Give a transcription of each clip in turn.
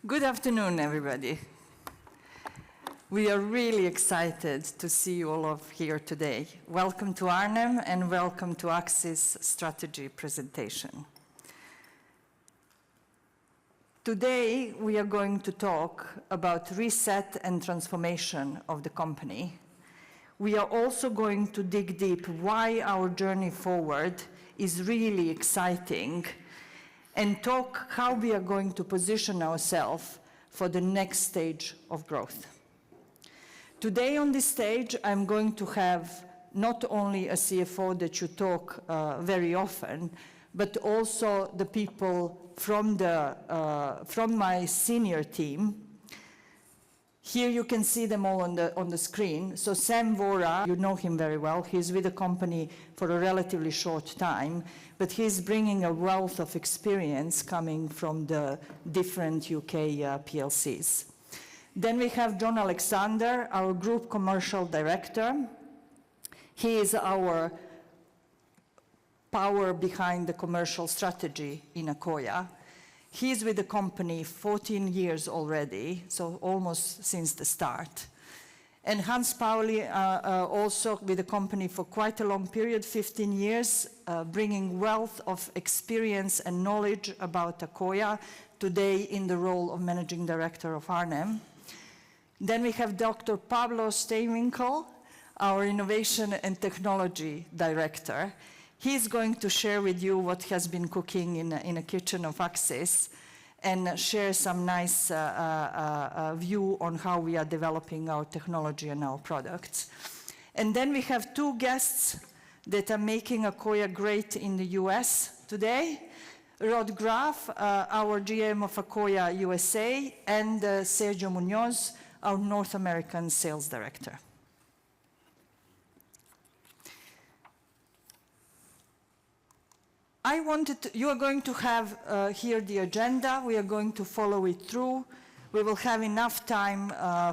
Good afternoon, everybody. We are really excited to see you all here today. Welcome to Arnhem and welcome to Accsys strategy presentation. Today, we are going to talk about reset and transformation of the company. We are also going to dig deep why our journey forward is really exciting and talk how we are going to position ourselves for the next stage of growth. Today on this stage, I'm going to have not only a CFO that you talk very often, but also the people from my senior team. Here you can see them all on the screen. So Sam Vora, you know him very well. He's with the company for a relatively short time, but he's bringing a wealth of experience coming from the different UK PLCs. Then we have John Alexander, our Group Commercial Director. He is our power behind the commercial strategy in Accoya. He's with the company 14 years already, so almost since the start. And Hans Pauli, also with the company for quite a long period, 15 years, bringing wealth of experience and knowledge about Accoya, today in the role of Managing Director of Arnhem. Then we have Dr. Pablo Steinwinkel, our Innovation and Technology Director. He's going to share with you what has been cooking in a kitchen of Accsys and share some nice view on how we are developing our technology and our products. And then we have two guests that are making Accoya great in the US today. Rod Graf, our GM of Accoya USA, and Sergio Munoz, our North American Sales Director. You are going to have here the agenda. We are going to follow it through. We will have enough time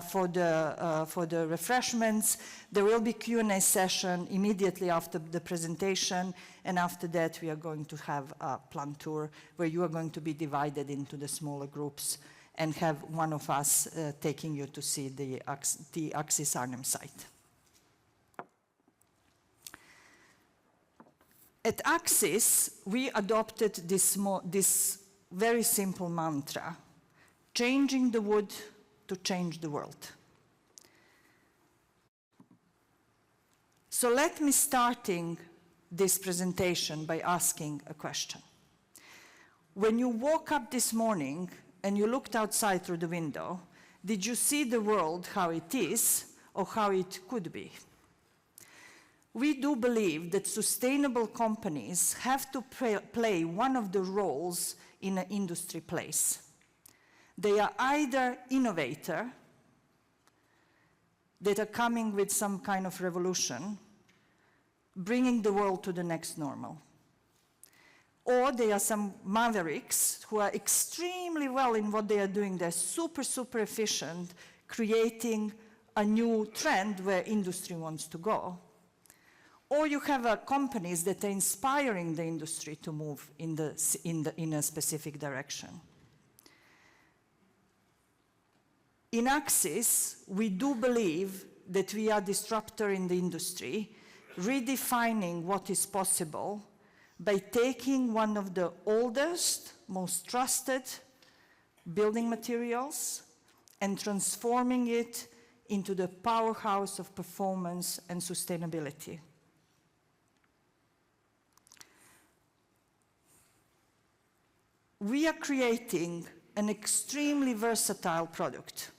for the refreshments. There will be Q&A session immediately after the presentation, and after that we are going to have a plant tour where you are going to be divided into the smaller groups and have one of us taking you to see the Accsys Arnhem site. At Accsys, we adopted this very simple mantra, changing the wood to change the world. So let me starting this presentation by asking a question. When you woke up this morning and you looked outside through the window, did you see the world how it is or how it could be? We do believe that sustainable companies have to play one of the roles in an industry place. They are either innovator that are coming with some kind of revolution, bringing the world to the next normal. Or they are some mavericks who are extremely well in what they are doing. They're super, super efficient, creating a new trend where industry wants to go. Or you have companies that are inspiring the industry to move in a specific direction. In Accsys, we do believe that we are disruptor in the industry, redefining what is possible by taking one of the oldest, most trusted building materials and transforming it into the powerhouse of performance and sustainability. We are creating an extremely versatile product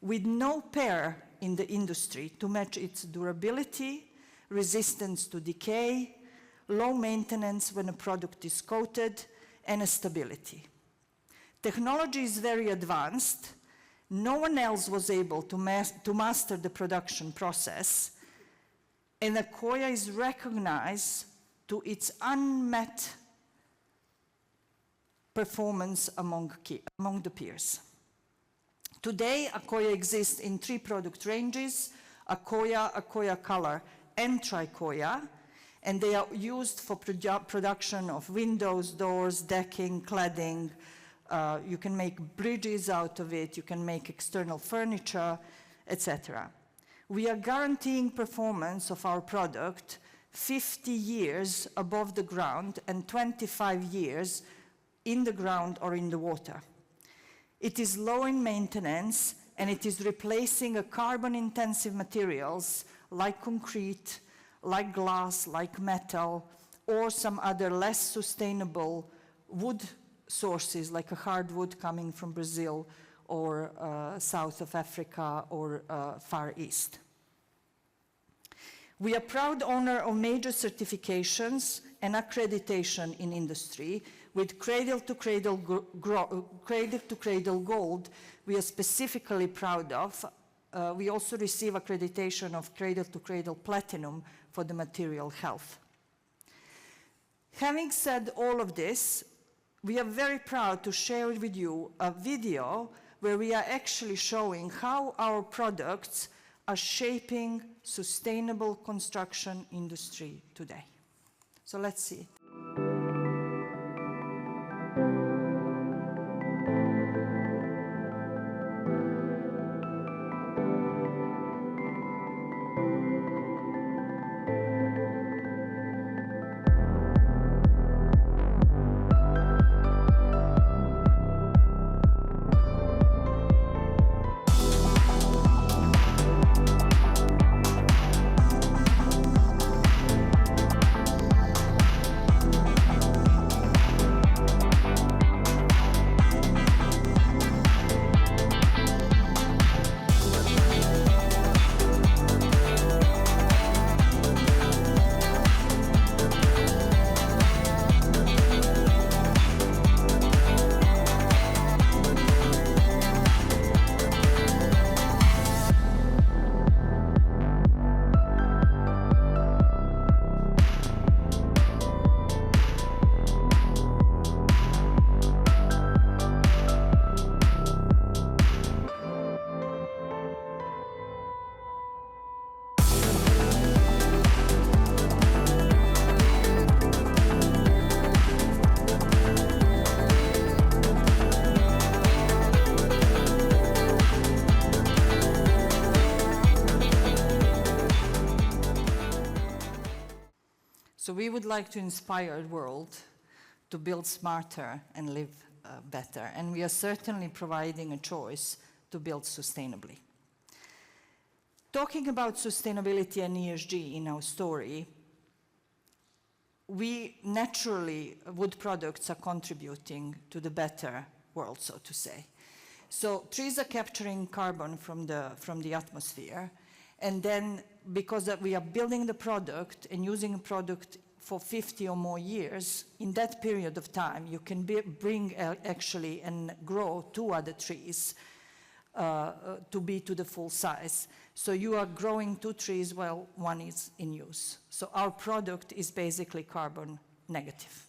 with no pair in the industry to match its durability, resistance to decay, low maintenance when a product is coated, and stability. Technology is very advanced. No one else was able to master the production process, and Accoya is recognized to its unmet performance among the peers. Today, Accoya exists in 3 product ranges, Accoya, Accoya Color, and Tricoya, and they are used for production of windows, doors, decking, cladding, You can make bridges out of it, you can make external furniture, etc. We are guaranteeing performance of our product 50 years above the ground and 25 years in the ground or in the water. It is low in maintenance, and it is replacing a carbon-intensive materials like concrete, like glass, like metal, or some other less sustainable wood sources, like a hardwood coming from Brazil or south of Africa or Far East. We are proud owner of major certifications and accreditation in industry. With Cradle to Cradle Gold, we are specifically proud of. We also receive accreditation of Cradle to Cradle Platinum for the material health. Having said all of this, we are very proud to share with you a video where we are actually showing how our products are shaping sustainable construction industry today. So let's see it. So we would like to inspire the world to build smarter and live better. And we are certainly providing a choice to build sustainably. Talking about sustainability and ESG in our story, we naturally, wood products are contributing to the better world, so to say. So trees are capturing carbon from the atmosphere, and then because we are building the product and using a product for 50 or more years, in that period of time, you can bring actually and grow 2 other trees to be to the full size. So you are growing 2 trees while 1 is in use. So our product is basically carbon negative.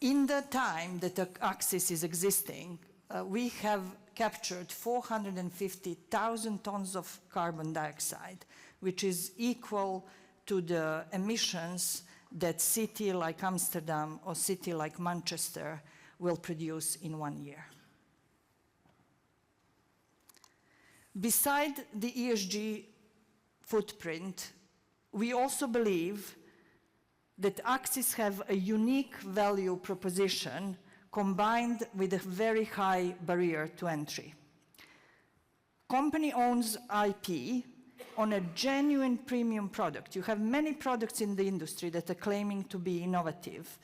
In the time that Accsys is existing, we have captured 450,000 tons of carbon dioxide, which is equal to the emissions that city like Amsterdam or city like Manchester will produce in 1 year. Beside the ESG footprint, we also believe that Accsys have a unique value proposition combined with a very high barrier to entry. Company owns IP on a genuine premium product. You have many products in the industry that are claiming to be innovative.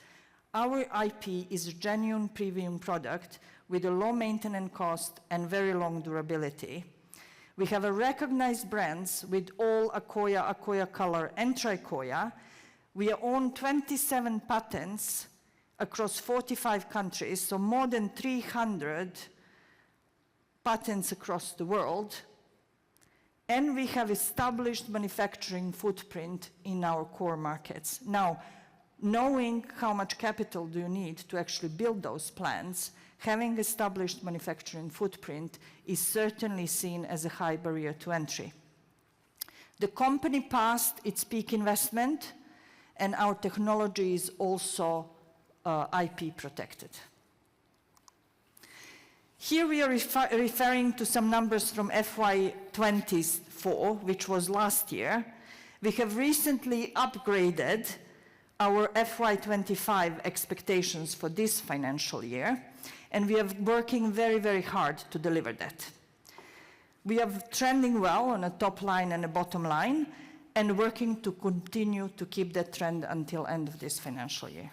Our IP is a genuine premium product with a low maintenance cost and very long durability. We have a recognized brands with all Accoya, Accoya Color, and Tricoya. We own 27 patents across 45 countries, so more than 300 patents across the world. And we have established manufacturing footprint in our core markets. Now, knowing how much capital do you need to actually build those plants, having established manufacturing footprint is certainly seen as a high barrier to entry. The company passed its peak investment, and our technology is also IP protected. Here we are referring to some numbers from FY24, which was last year. We have recently upgraded our FY25 expectations for this financial year, and we are working very, very hard to deliver that. We are trending well on a top line and a bottom line, and working to continue to keep that trend until end of this financial year.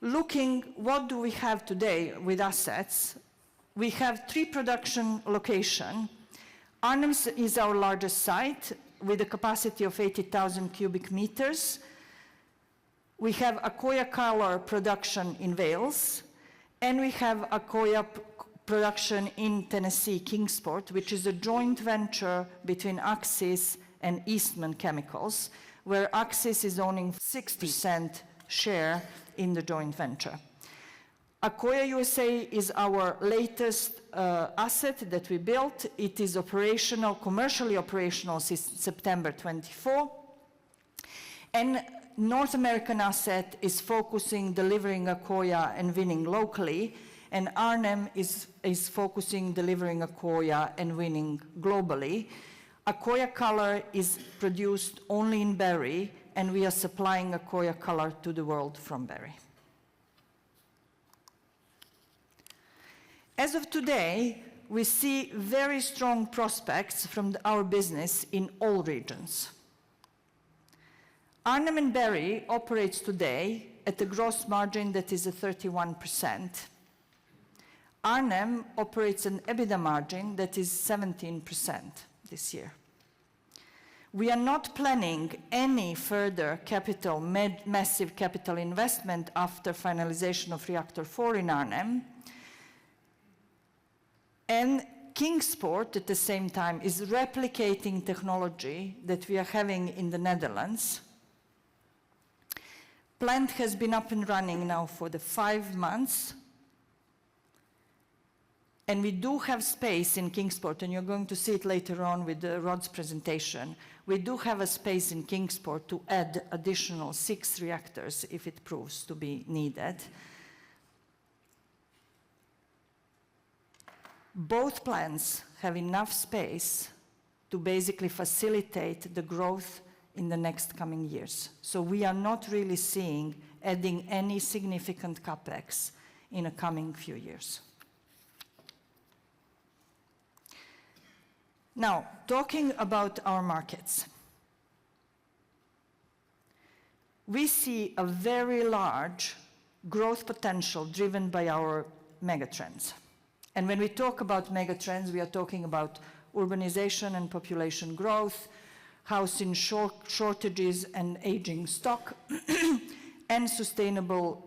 Looking, what do we have today with assets? We have 3 production locations. Arnhem is our largest site with a capacity of 80,000 cubic meters. We have Accoya color production in Wales, and we have Accoya production in Tennessee, Kingsport, which is a joint venture between Accsys and Eastman Chemicals, where Accsys is owning 60% share in the joint venture. Accoya USA is our latest asset that we built. It is operational, commercially operational since September 24. And North American asset is focusing, delivering Accoya and winning locally. And Arnhem is focusing, delivering Accoya and winning globally. Accoya color is produced only in Barry, and we are supplying Accoya color to the world from Barry. As of today, we see very strong prospects from our business in all regions. Arnhem and Barry operates today at a gross margin that is at 31%. Arnhem operates an EBITDA margin that is 17% this year. We are not planning any further massive capital investment after finalization of Reactor 4 in Arnhem. And Kingsport, at the same time, is replicating technology that we are having in the Netherlands. Plant has been up and running now for the 5 months. And we do have space in Kingsport, and you're going to see it later on with Rod's presentation. We do have a space in Kingsport to add additional 6 reactors if it proves to be needed. Both plants have enough space to basically facilitate the growth in the next coming years. So we are not really seeing adding any significant capex in the coming few years. Now, talking about our markets. We see a very large growth potential driven by our megatrends. And when we talk about megatrends, we are talking about urbanization and population growth, housing shortages and aging stock, and sustainable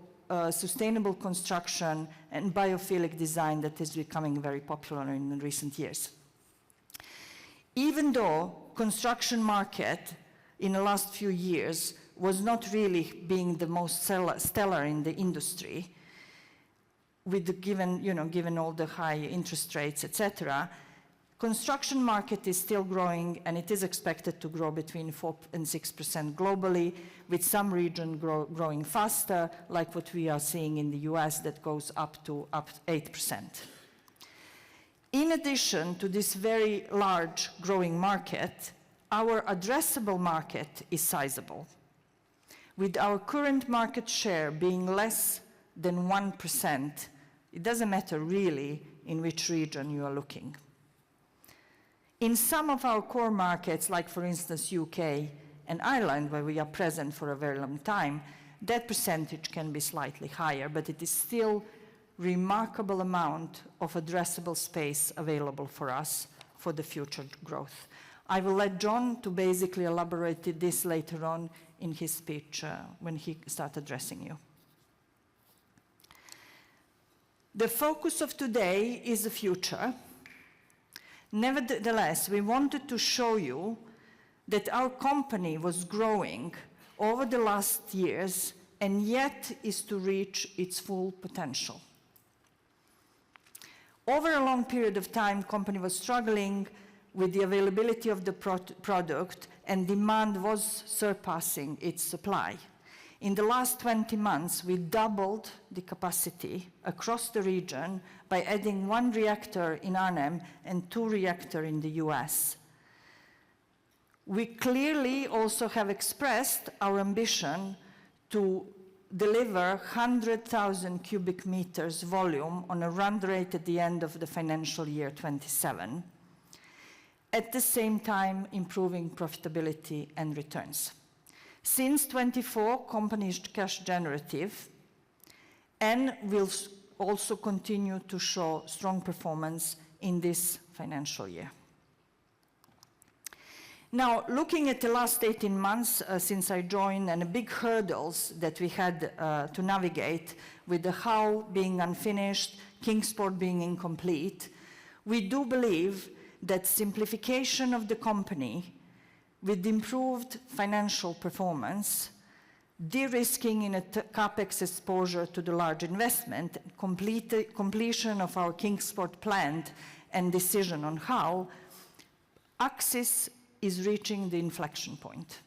construction and biophilic design that is becoming very popular in recent years. Even though construction market in the last few years was not really being the most stellar in the industry, with given all the high interest rates, etc., construction market is still growing, and it is expected to grow between 4% and 6% globally, with some region growing faster, like what we are seeing in the US that goes up 8%. In addition to this very large growing market, our addressable market is sizable, with our current market share being less than 1%. It doesn't matter really in which region you are looking. In some of our core markets, like for instance UK and Ireland, where we are present for a very long time, that percentage can be slightly higher, but it is still remarkable amount of addressable space available for us for the future growth. I will let John to basically elaborate this later on in his speech when he starts addressing you. The focus of today is the future. Nevertheless, we wanted to show you that our company was growing over the last years and yet is to reach its full potential. Over a long period of time, the company was struggling with the availability of the product, and demand was surpassing its supply. In the last 20 months, we doubled the capacity across the region by adding 1 reactor in Arnhem and 2 reactors in the US. We clearly also have expressed our ambition to deliver 100,000 cubic meters volume on a run rate at the end of the financial year 27, at the same time improving profitability and returns. Since 24, company is cash generative and will also continue to show strong performance in this financial year. Now, looking at the last 18 months since I joined and the big hurdles that we had to navigate with the Hull being unfinished, Kingsport being incomplete, we do believe that simplification of the company with improved financial performance, de-risking in a capex exposure to the large investment, completion of our Kingsport plant and decision on how, Accsys is reaching the inflection point.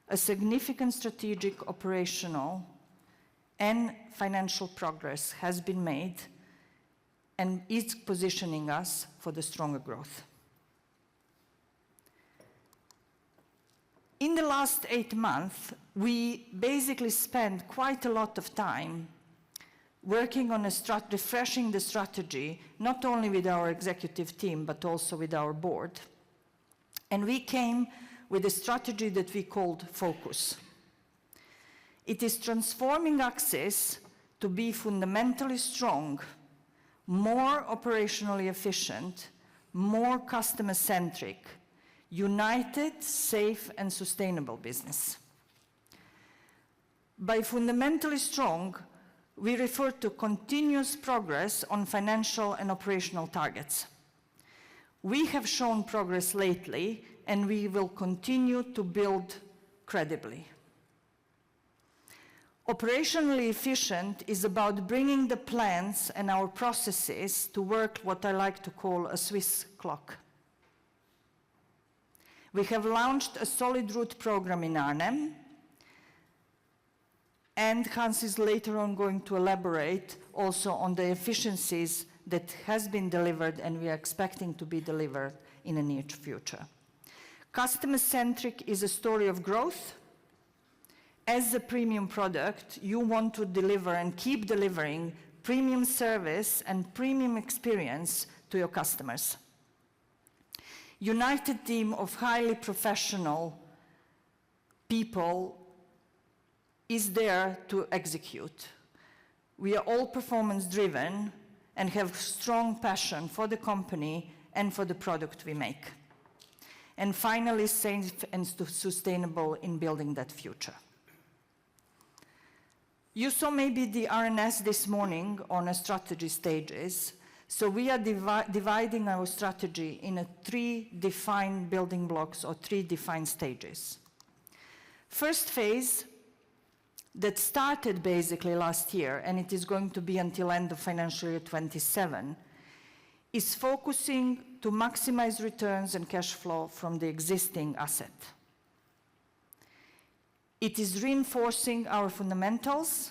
A significant strategic, operational, and financial progress has been made and is positioning us for the stronger growth. In the last 8 months, we basically spent quite a lot of time working on refreshing the strategy, not only with our executive team, but also with our board. And we came with a strategy that we called Focus. It is transforming Accsys to be fundamentally strong, more operationally efficient, more customer-centric, united, safe, and sustainable business. By fundamentally strong, we refer to continuous progress on financial and operational targets. We have shown progress lately, and we will continue to build credibly. Operationally efficient is about bringing the plants and our processes to work what I like to call a Swiss clock. We have launched a solid route program in Arnhem, and Hans is later on going to elaborate also on the efficiencies that has been delivered and we are expecting to be delivered in the near future. Customer-centric is a story of growth. As a premium product, you want to deliver and keep delivering premium service and premium experience to your customers. United team of highly professional people is there to execute. We are all performance-driven and have strong passion for the company and for the product we make. And finally, safe and sustainable in building that future. You saw maybe the RNS this morning on a strategy stages. So we are dividing our strategy in 3 defined building blocks or 3 defined stages. First phase that started basically last year, and it is going to be until end of financial year 27, is focusing to maximize returns and cash flow from the existing asset. It is reinforcing our fundamentals,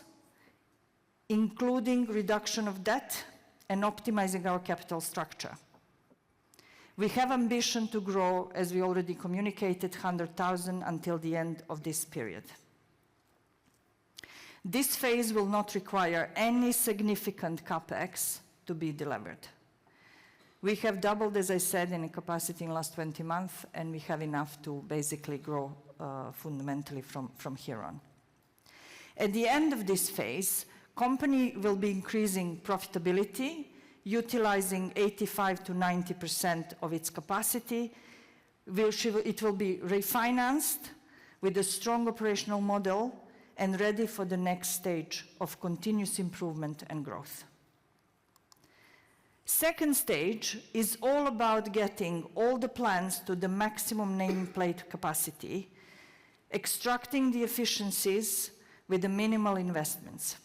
including reduction of debt and optimizing our capital structure. We have ambition to grow, as we already communicated, 100,000 until the end of this period. This phase will not require any significant capex to be delivered. We have doubled, as I said, in capacity in the last 20 months, and we have enough to basically grow fundamentally from here on. At the end of this phase, company will be increasing profitability, utilizing 85 to 90% of its capacity. It will be refinanced with a strong operational model and ready for the next stage of continuous improvement and growth. Second stage is all about getting all the plants to the maximum nameplate capacity, extracting the efficiencies with the minimal investments.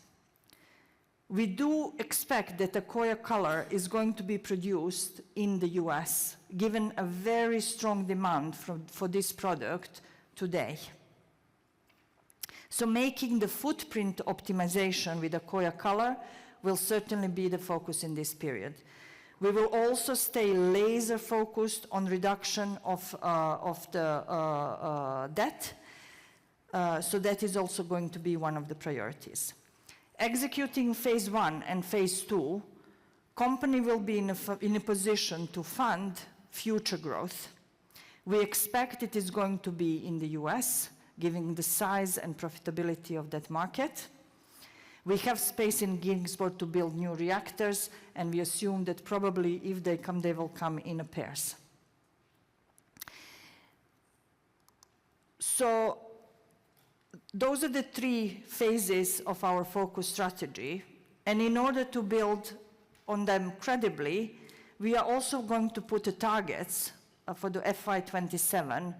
We do expect that Accoya color is going to be produced in the US, given a very strong demand for this product today. So making the footprint optimization with Accoya Color will certainly be the focus in this period. We will also stay laser focused on reduction of the debt. So that is also going to be one of the priorities. Executing phase 1 and phase 2, company will be in a position to fund future growth. We expect it is going to be in the US, given the size and profitability of that market. We have space in Kingsport to build new reactors, and we assume that probably if they come, they will come in pairs. So those are the 3 phases of our focus strategy, and in order to build on them credibly, we are also going to put the targets for the FY27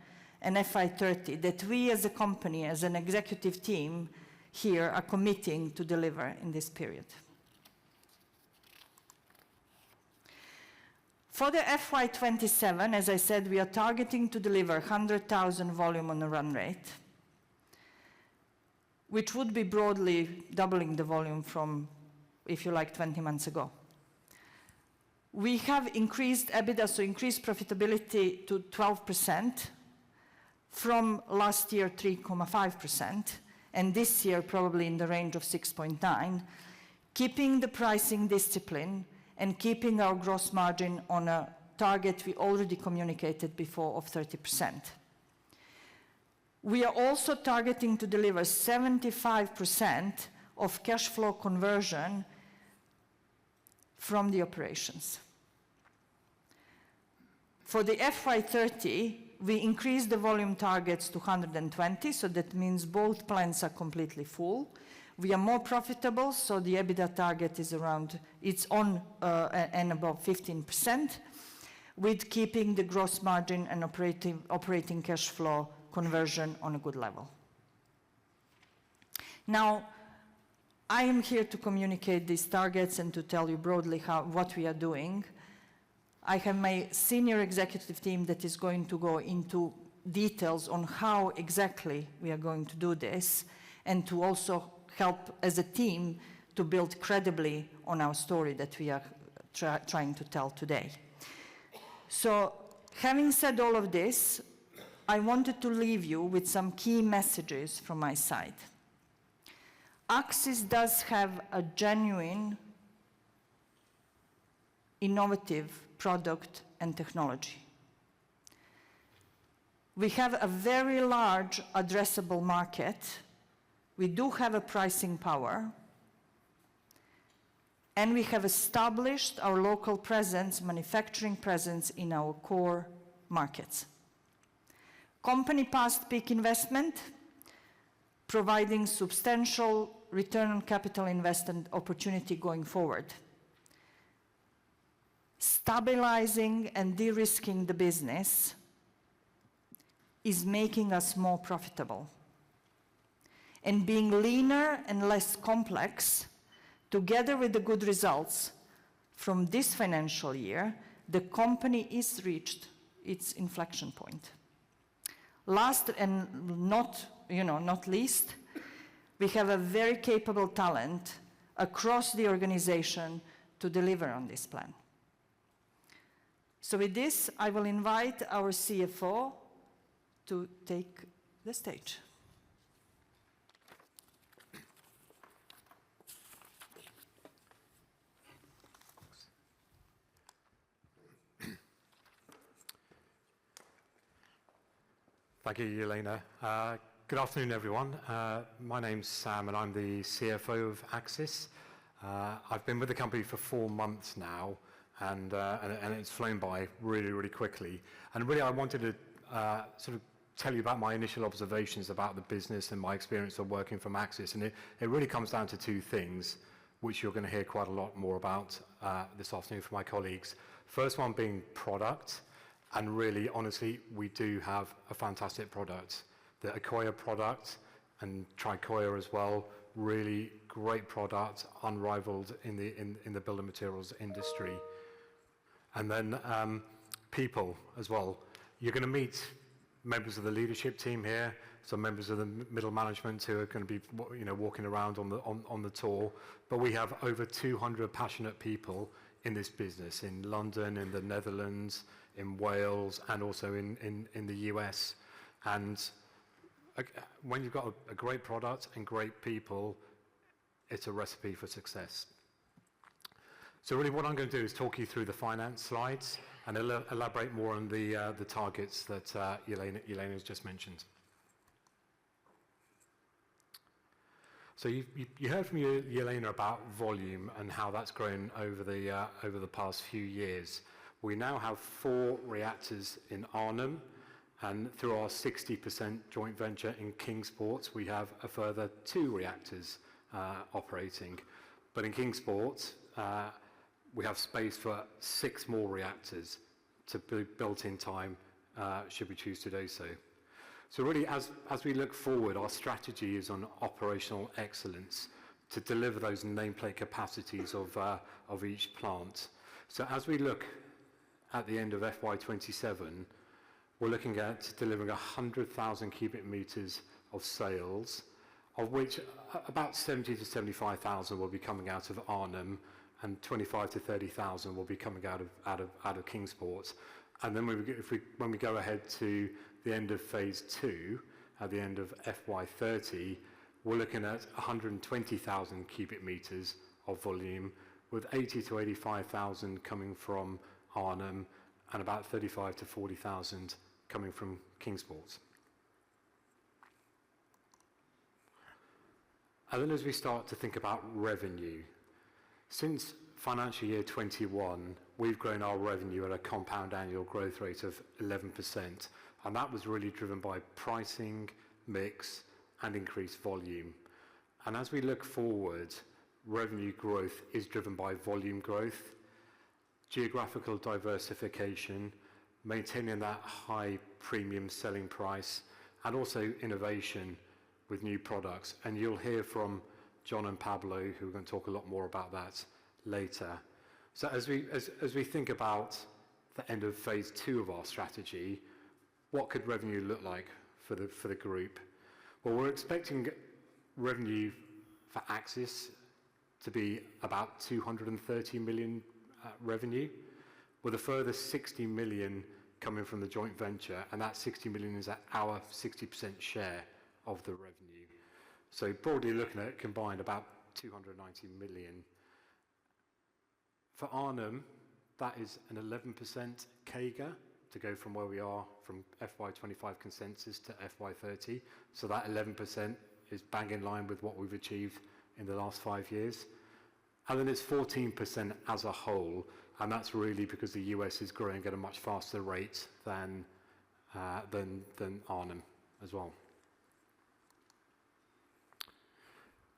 and FY30 that we as a company, as an executive team here, are committing to deliver in this period. For the FY27, as I said, we are targeting to deliver 100,000 volume on a run rate, which would be broadly doubling the volume from, if you like, 20 months ago. We have increased EBITDA, so increased profitability to 12%, from last year 3.5%, and this year probably in the range of 6.9%, keeping the pricing discipline and keeping our gross margin on a target we already communicated before of 30%. We are also targeting to deliver 75% of cash flow conversion from the operations. For the FY30, we increased the volume targets to 120, so that means both plants are completely full. We are more profitable, so the EBITDA target is around, it's on and above 15%, with keeping the gross margin and operating cash flow conversion on a good level. Now, I am here to communicate these targets and to tell you broadly what we are doing. I have my senior executive team that is going to go into details on how exactly we are going to do this, and to also help as a team to build credibly on our story that we are trying to tell today. So, having said all of this, I wanted to leave you with some key messages from my side. Accsys does have a genuine, innovative product and technology. We have a very large addressable market. We do have a pricing power, and we have established our local presence, manufacturing presence in our core markets. Company past peak investment, providing substantial return on capital investment opportunity going forward. Stabilizing and de-risking the business is making us more profitable. And being leaner and less complex, together with the good results from this financial year, the company is reached its inflection point. Last and not least, we have a very capable talent across the organization to deliver on this plan. So with this, I will invite our CFO to take the stage. Thank you, Elena. Good afternoon, everyone. My name's Sam, and I'm the CFO of Accsys. I've been with the company for 4 months now, and it's flown by really, really quickly. And really, I wanted to sort of tell you about my initial observations about the business and my experience of working from Accsys. And it really comes down to 2 things, which you're going to hear quite a lot more about this afternoon from my colleagues. First one being product. And really, honestly, we do have a fantastic product. The Accoya product, and Tricoya as well, really great product, unrivaled in the building materials industry. And then people as well. You're going to meet members of the leadership team here. some members of the middle management who are going to be, walking around on the tour. But we have over 200 passionate people in this business in London, in the Netherlands, in Wales, and also in the US. And when you've got a great product and great people, it's a recipe for success. So really what I'm going to do is talk you through the finance slides and elaborate more on the targets that Yelena has just mentioned. So you heard from Yelena about volume and how that's grown over the past few years. We now have 4 reactors in Arnhem, and through our 60% joint venture in Kingsport, we have a further 2 reactors operating. But in Kingsport, we have space for 6 more reactors to be built in time, should we choose to do so. So really, as we look forward, our strategy is on operational excellence to deliver those nameplate capacities of each plant. So as we look at the end of FY27, we're looking at delivering 100,000 cubic meters of sales, of which about 70 to 75,000 will be coming out of Arnhem, and 25 to 30,000 will be coming out of Kingsport. And then when we go ahead to the end of phase 2, at the end of FY30, we're looking at 120,000 cubic meters of volume, with 80 to 85,000 coming from Arnhem and about 35 to 40,000 coming from Kingsport. And then as we start to think about revenue, since financial year 21, we've grown our revenue at a compound annual growth rate of 11%, and that was really driven by pricing, mix, and increased volume. And as we look forward, revenue growth is driven by volume growth, geographical diversification, maintaining that high premium selling price, and also innovation with new products. And you'll hear from John and Pablo, who are going to talk a lot more about that later. So as we think about the end of phase 2 of our strategy, what could revenue look like for the group? Well, we're expecting revenue for Accsys to be about 230 million revenue, with a further 60 million coming from the joint venture, and that 60 million is at our 60% share of the revenue. So broadly looking at it, combined about 290 million. For Arnhem, that is an 11% CAGR to go from where we are from FY25 consensus to FY30. So that 11% is bang in line with what we've achieved in the last 5 years. And then it's 14% as a whole, and that's really because the US is growing at a much faster rate than Arnhem as well.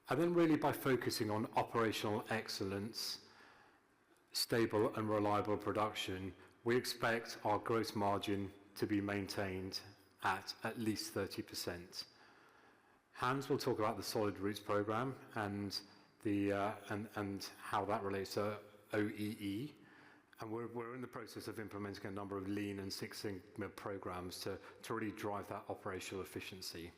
And then really by focusing on operational excellence, stable and reliable production, we expect our gross margin to be maintained at least 30%. Hans will talk about the Solid Roots program and how that relates to OEE. And we're in the process of implementing a number of Lean and Six Sigma programs to really drive that operational efficiency.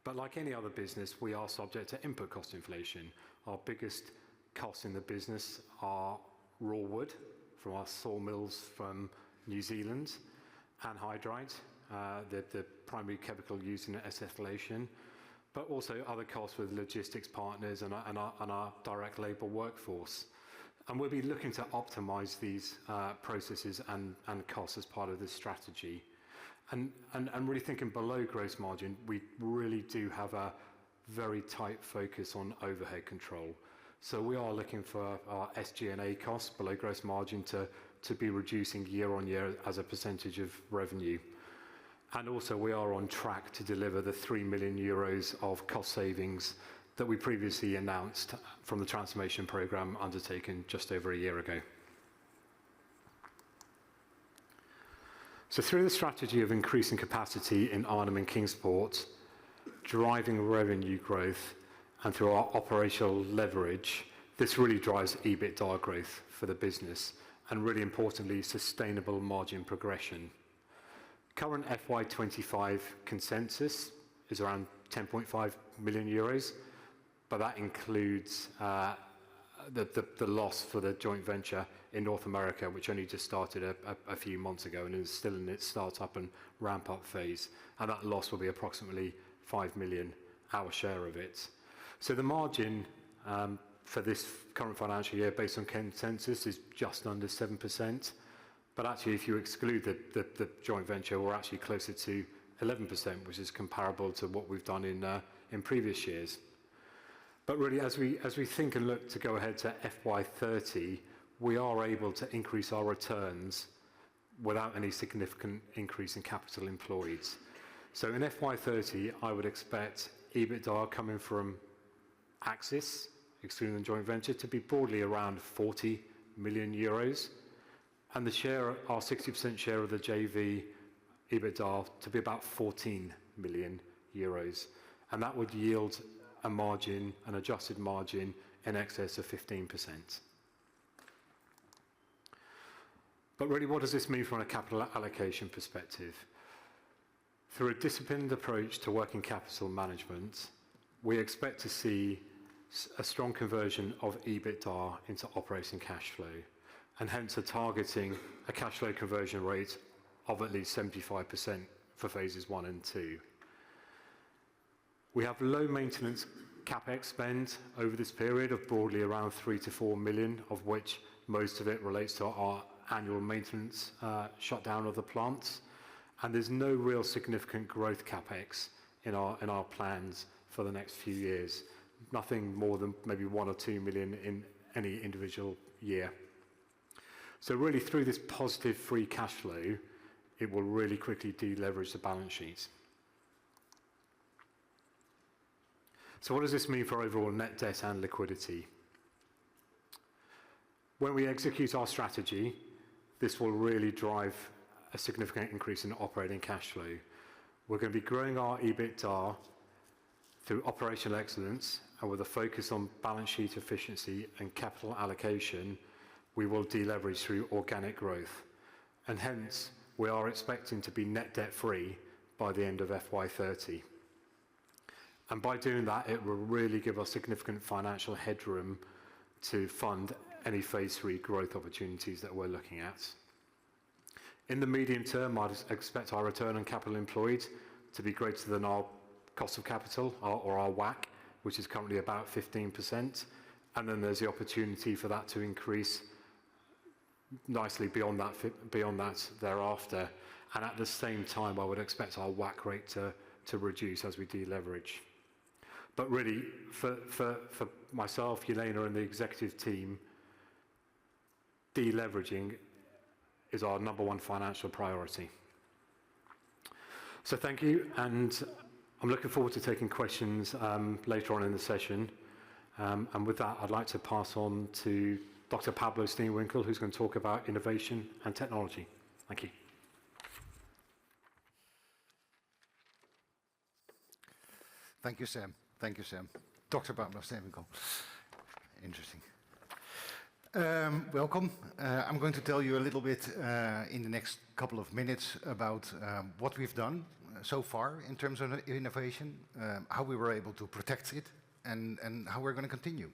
But like any other business, we are subject to input cost inflation. Our biggest costs in the business are raw wood from our sawmills from New Zealand, anhydrite, the primary chemical used in acetylation, but also other costs with logistics partners and our direct labour workforce. And we'll be looking to optimise these processes and costs as part of this strategy. And really thinking below gross margin, we really do have a very tight focus on overhead control. So we are looking for our SG&A costs below gross margin to be reducing year on year as a percentage of revenue. And also we are on track to deliver the 3 million euros of cost savings that we previously announced from the transformation programme undertaken just over a year ago. So through the strategy of increasing capacity in Arnhem and Kingsport, driving revenue growth, and through our operational leverage, this really drives EBITDA growth for the business, and really importantly, sustainable margin progression. Current FY25 consensus is around 10.5 million euros, but that includes the loss for the joint venture in North America, which only just started a few months ago and is still in its start-up and ramp-up phase. And that loss will be approximately 5 million, our share of it. So the margin for this current financial year, based on consensus, is just under 7%. But actually, if you exclude the joint venture, we're actually closer to 11%, which is comparable to what we've done in previous years. But really, as we think and look to go ahead to FY30, we are able to increase our returns without any significant increase in capital employed. So in FY30, I would expect EBITDA coming from Accsys, excluding the joint venture, to be broadly around 40 million euros, and the share, our 60% share of the JV EBITDA, to be about 14 million euros, and that would yield a margin, an adjusted margin, in excess of 15%. But really, what does this mean from a capital allocation perspective? Through a disciplined approach to working capital management, we expect to see a strong conversion of EBITDA into operating cash flow, and hence are targeting a cash flow conversion rate of at least 75% for phases 1 and 2. We have low maintenance CapEx spend over this period of broadly around 3 to 4 million, of which most of it relates to our annual maintenance shutdown of the plants. And there's no real significant growth CapEx in our plans for the next few years. Nothing more than maybe 1 or 2 million in any individual year. So really, through this positive free cash flow, it will really quickly deleverage the balance sheet. So what does this mean for overall net debt and liquidity? When we execute our strategy, this will really drive a significant increase in operating cash flow. We're going to be growing our EBITDA through operational excellence, and with a focus on balance sheet efficiency and capital allocation, we will deleverage through organic growth. And hence, we are expecting to be net debt free by the end of FY30. And by doing that, it will really give us significant financial headroom to fund any phase 3 growth opportunities that we're looking at. In the medium term, I'd expect our return on capital employed to be greater than our cost of capital, or our WACC, which is currently about 15%. And then there's the opportunity for that to increase nicely beyond that thereafter. And at the same time, I would expect our WACC rate to reduce as we deleverage. But really, for myself, Jelena, and the executive team, deleveraging is our #1 financial priority. So thank you, and I'm looking forward to taking questions later on in the session. And with that, I'd like to pass on to Dr. Pablo Steenwinkel, who's going to talk about innovation and technology. Thank you. Thank you, Sam. Thank you, Sam. Dr. Pablo Steenwinkel. Interesting. Welcome. I'm going to tell you a little bit in the next couple of minutes about what we've done so far in terms of innovation, how we were able to protect it, and how we're going to continue.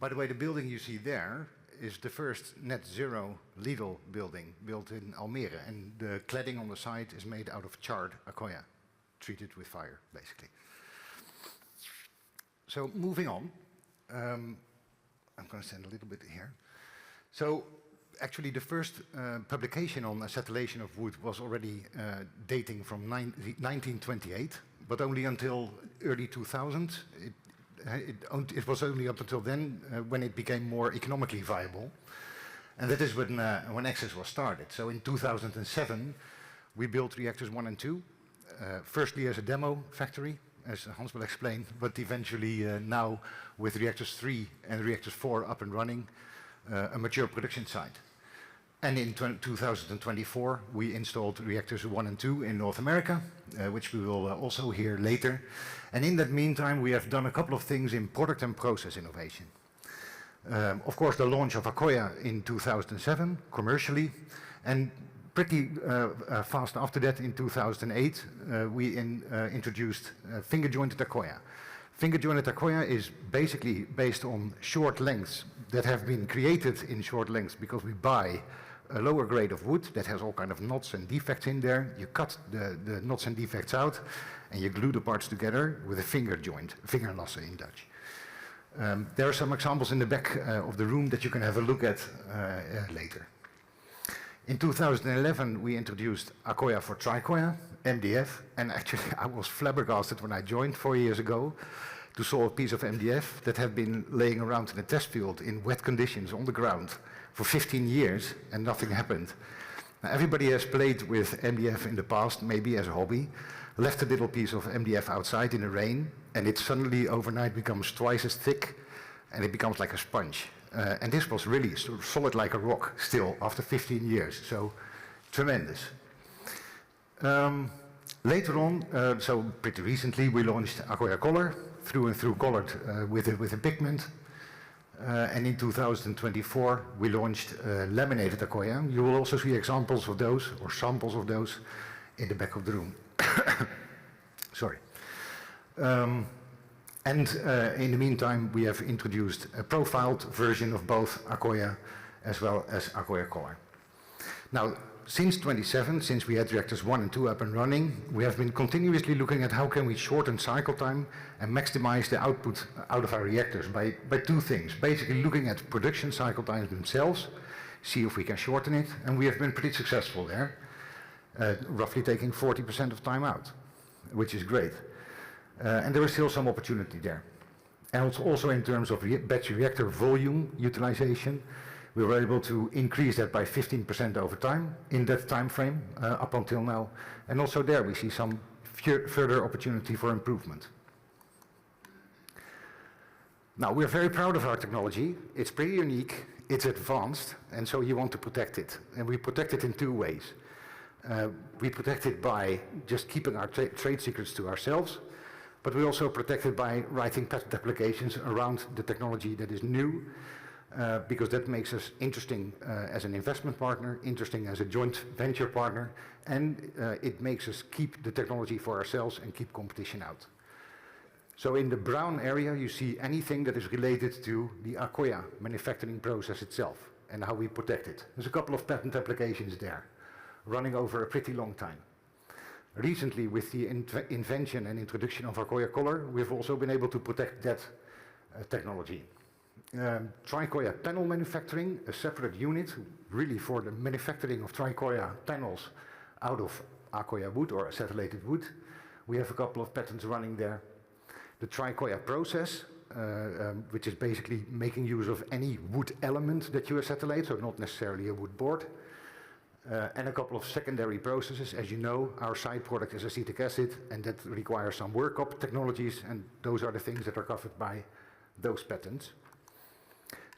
By the way, the building you see there is the first net zero Lidl building built in Almere, and the cladding on the side is made out of charred Accoya, treated with fire, basically. So moving on, I'm going to stand a little bit here. So actually the first publication on acetylation of wood was already dating from 1928, but only until early 2000. It was only up until then when it became more economically viable. And that is when Accsys was started. So in 2007, we built reactors 1 and 2, firstly as a demo factory, as Hans will explain, but eventually now with reactors 3 and reactors 4 up and running, a mature production site. And in 2024, we installed reactors 1 and 2 in North America, which we will also hear later. And in that meantime, we have done a couple of things in product and process innovation. Of course, the launch of Accoya in 2007, commercially, and Pretty fast after that, in 2008, we introduced finger-jointed Accoya. Finger-jointed Accoya is basically based on short lengths that have been created in short lengths because we buy a lower grade of wood that has all kind of knots and defects in there. You cut the knots and defects out, and you glue the parts together with a finger joint, vingerlassen in Dutch. There are some examples in the back of the room that you can have a look at later. In 2011, we introduced Accoya for Tricoya, MDF, and actually I was flabbergasted when I joined 4 years ago to saw a piece of MDF that had been laying around in a test field in wet conditions on the ground for 15 years and nothing happened. Now, everybody has played with MDF in the past, maybe as a hobby, left a little piece of MDF outside in the rain, and it suddenly overnight becomes twice as thick, and it becomes like a sponge. And this was really solid like a rock still after 15 years, so tremendous. Later on, so pretty recently, we launched Accoya Color, through and through colored with a pigment. And in 2024, we launched laminated Accoya. You will also see examples of those, or samples of those, in the back of the room. Sorry. And in the meantime, we have introduced a profiled version of both Accoya as well as Accoya Color. Now, since 27, since we had reactors 1 and 2 up and running, we have been continuously looking at how can we shorten cycle time and maximize the output out of our reactors by two things. Basically looking at production cycle times themselves, see if we can shorten it, and we have been pretty successful there, roughly taking 40% of time out, which is great. And there is still some opportunity there. And also in terms of batch reactor volume utilization, we were able to increase that by 15% over time in that time frame up until now. And also there we see some further opportunity for improvement. Now, we're very proud of our technology. It's pretty unique, it's advanced, and so you want to protect it. And we protect it in two ways. We protect it by just keeping our trade secrets to ourselves, but we also protect it by writing patent applications around the technology that is new, because that makes us interesting as an investment partner, interesting as a joint venture partner, and it makes us keep the technology for ourselves and keep competition out. So in the brown area, you see anything that is related to the Accoya manufacturing process itself and how we protect it. There's a couple of patent applications there, running over a pretty long time. Recently, with the invention and introduction of Accoya Color, we've also been able to protect that technology. Tricoya panel manufacturing, a separate unit, really for the manufacturing of Tricoya panels out of Accoya wood or acetylated wood. We have a couple of patents running there. The Tricoya process, which is basically making use of any wood element that you acetylate, so not necessarily a wood board. And a couple of secondary processes. As you know, our side product is acetic acid, and that requires some workup technologies, and those are the things that are covered by those patents.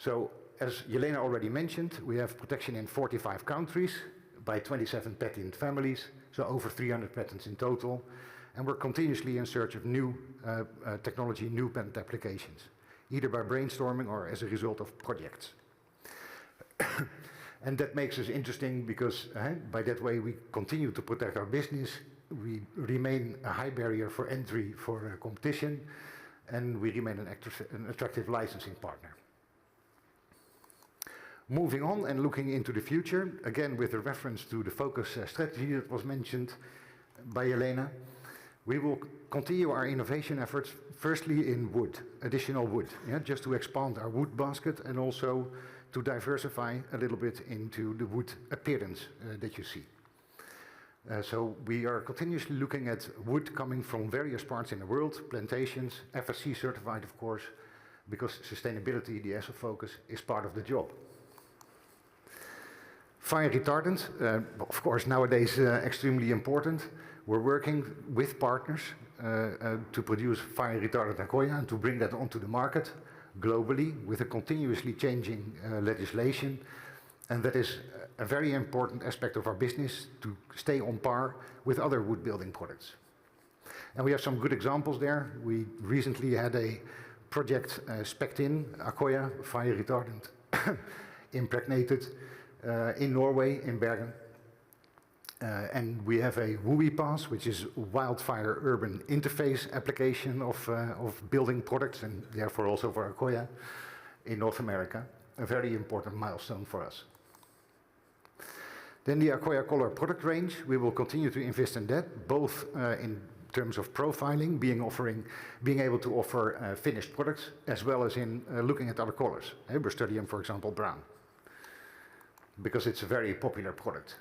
So, as Jelena already mentioned, we have protection in 45 countries by 27 patent families, so over 300 patents in total. And we're continuously in search of new technology, new patent applications, either by brainstorming or as a result of projects. And that makes us interesting because by that way we continue to protect our business, we remain a high barrier for entry for competition, and we remain an attractive licensing partner. Moving on and looking into the future, again with a reference to the focus strategy that was mentioned by Jelena, we will continue our innovation efforts firstly in wood, additional wood, just to expand our wood basket and also to diversify a little bit into the wood appearance that you see. So we are continuously looking at wood coming from various parts in the world, plantations, FSC certified of course, because sustainability, the S of focus, is part of the job. Fire retardant, of course nowadays extremely important. We're working with partners to produce fire retardant Accoya and to bring that onto the market globally with a continuously changing legislation, and that is a very important aspect of our business to stay on par with other wood building products. And we have some good examples there. We recently had a project spec'd in Accoya fire retardant impregnated in Norway, in Bergen, And we have a WUI pass, which is Wildfire Urban Interface application of building products, and therefore also for Accoya in North America, a very important milestone for us. Then the Accoya Color product range, we will continue to invest in that, both in terms of profiling, being able to offer finished products, as well as in looking at other colors. We're studying, for example, brown, because it's a very popular product.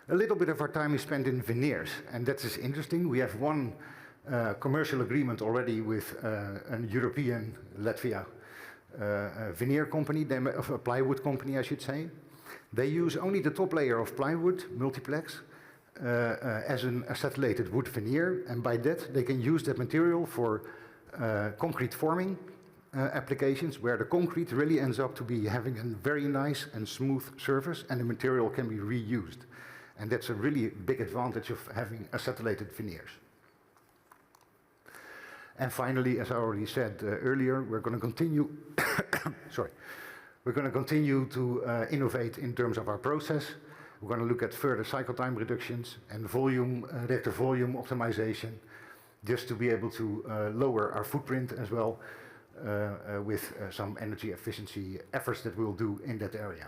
A little bit of our time is spent in veneers, and that is interesting. We have one commercial agreement already with a European, Latvia, veneer company, a plywood company, I should say. They use only the top layer of plywood, multiplex, as an acetylated wood veneer, and by that they can use that material for concrete forming applications, where the concrete really ends up to be having a very nice and smooth surface, and the material can be reused. And that's a really big advantage of having acetylated veneers. And finally, as I already said earlier, we're going to continue we're going to continue to innovate in terms of our process. We're going to look at further cycle time reductions and reactor volume optimization, just to be able to lower our footprint as well, with some energy efficiency efforts that we'll do in that area.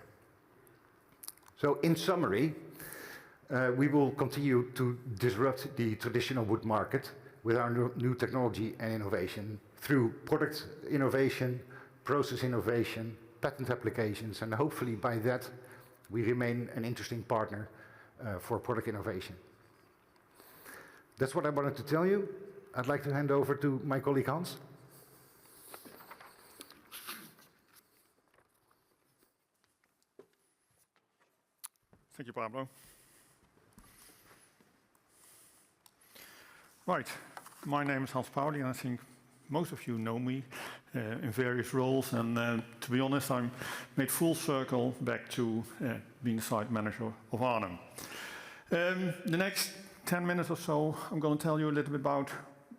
So in summary, we will continue to disrupt the traditional wood market with our new technology and innovation through product innovation, process innovation, patent applications, and hopefully by that we remain an interesting partner for product innovation. That's what I wanted to tell you. I'd like to hand over to my colleague Hans. Thank you, Pablo. Right, my name is Hans Pauli, and I think most of you know me in various roles, and to be honest, I'm made full circle back to being the site manager of Arnhem. The next 10 minutes or so, I'm going to tell you a little bit about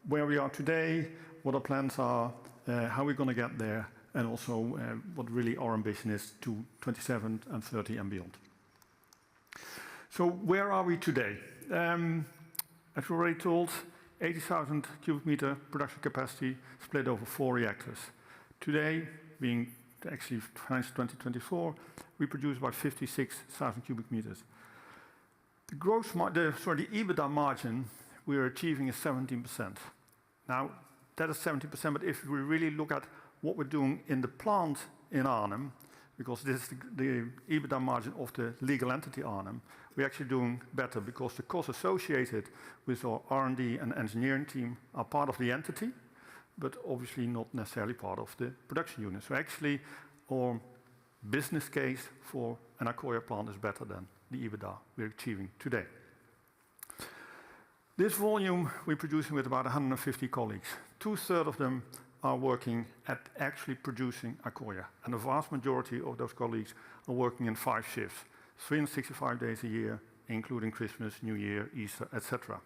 where we are today, what our plans are, how we're going to get there, and also what really our ambition is to 27 and 30 and beyond. So where are we today? As we already told, 80,000 cubic meter production capacity split over 4 reactors. Today, being actually financial 2024, we produce about 56,000 cubic meters. The EBITDA margin we are achieving is 17%. Now, that is 70%, but if we really look at what we're doing in the plant in Arnhem, because this is the EBITDA margin of the legal entity Arnhem, we're actually doing better because the costs associated with our R&D and engineering team are part of the entity, but obviously not necessarily part of the production unit. So actually, our business case for an Accoya plant is better than the EBITDA we're achieving today. This volume we're producing with about 150 colleagues. 2/3 of them are working at actually producing Accoya, and the vast majority of those colleagues are working in 5 shifts, 365 days a year, including Christmas, New Year, Easter, etc.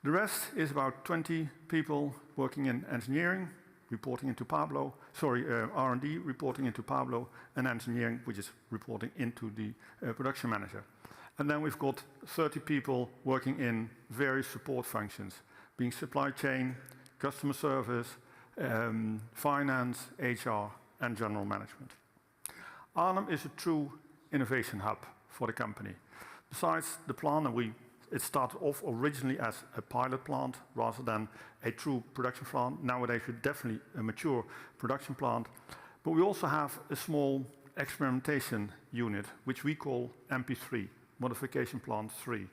The rest is about 20 people working in engineering, reporting into Pablo, R&D reporting into Pablo, and engineering, which is reporting into the production manager. And then we've got 30 people working in various support functions, being supply chain, customer service, finance, HR, and general management. Arnhem is a true innovation hub for the company. Besides the plant, it started off originally as a pilot plant rather than a true production plant. Nowadays, we're definitely a mature production plant. But we also have a small experimentation unit, which we call MP3, Modification Plant 3.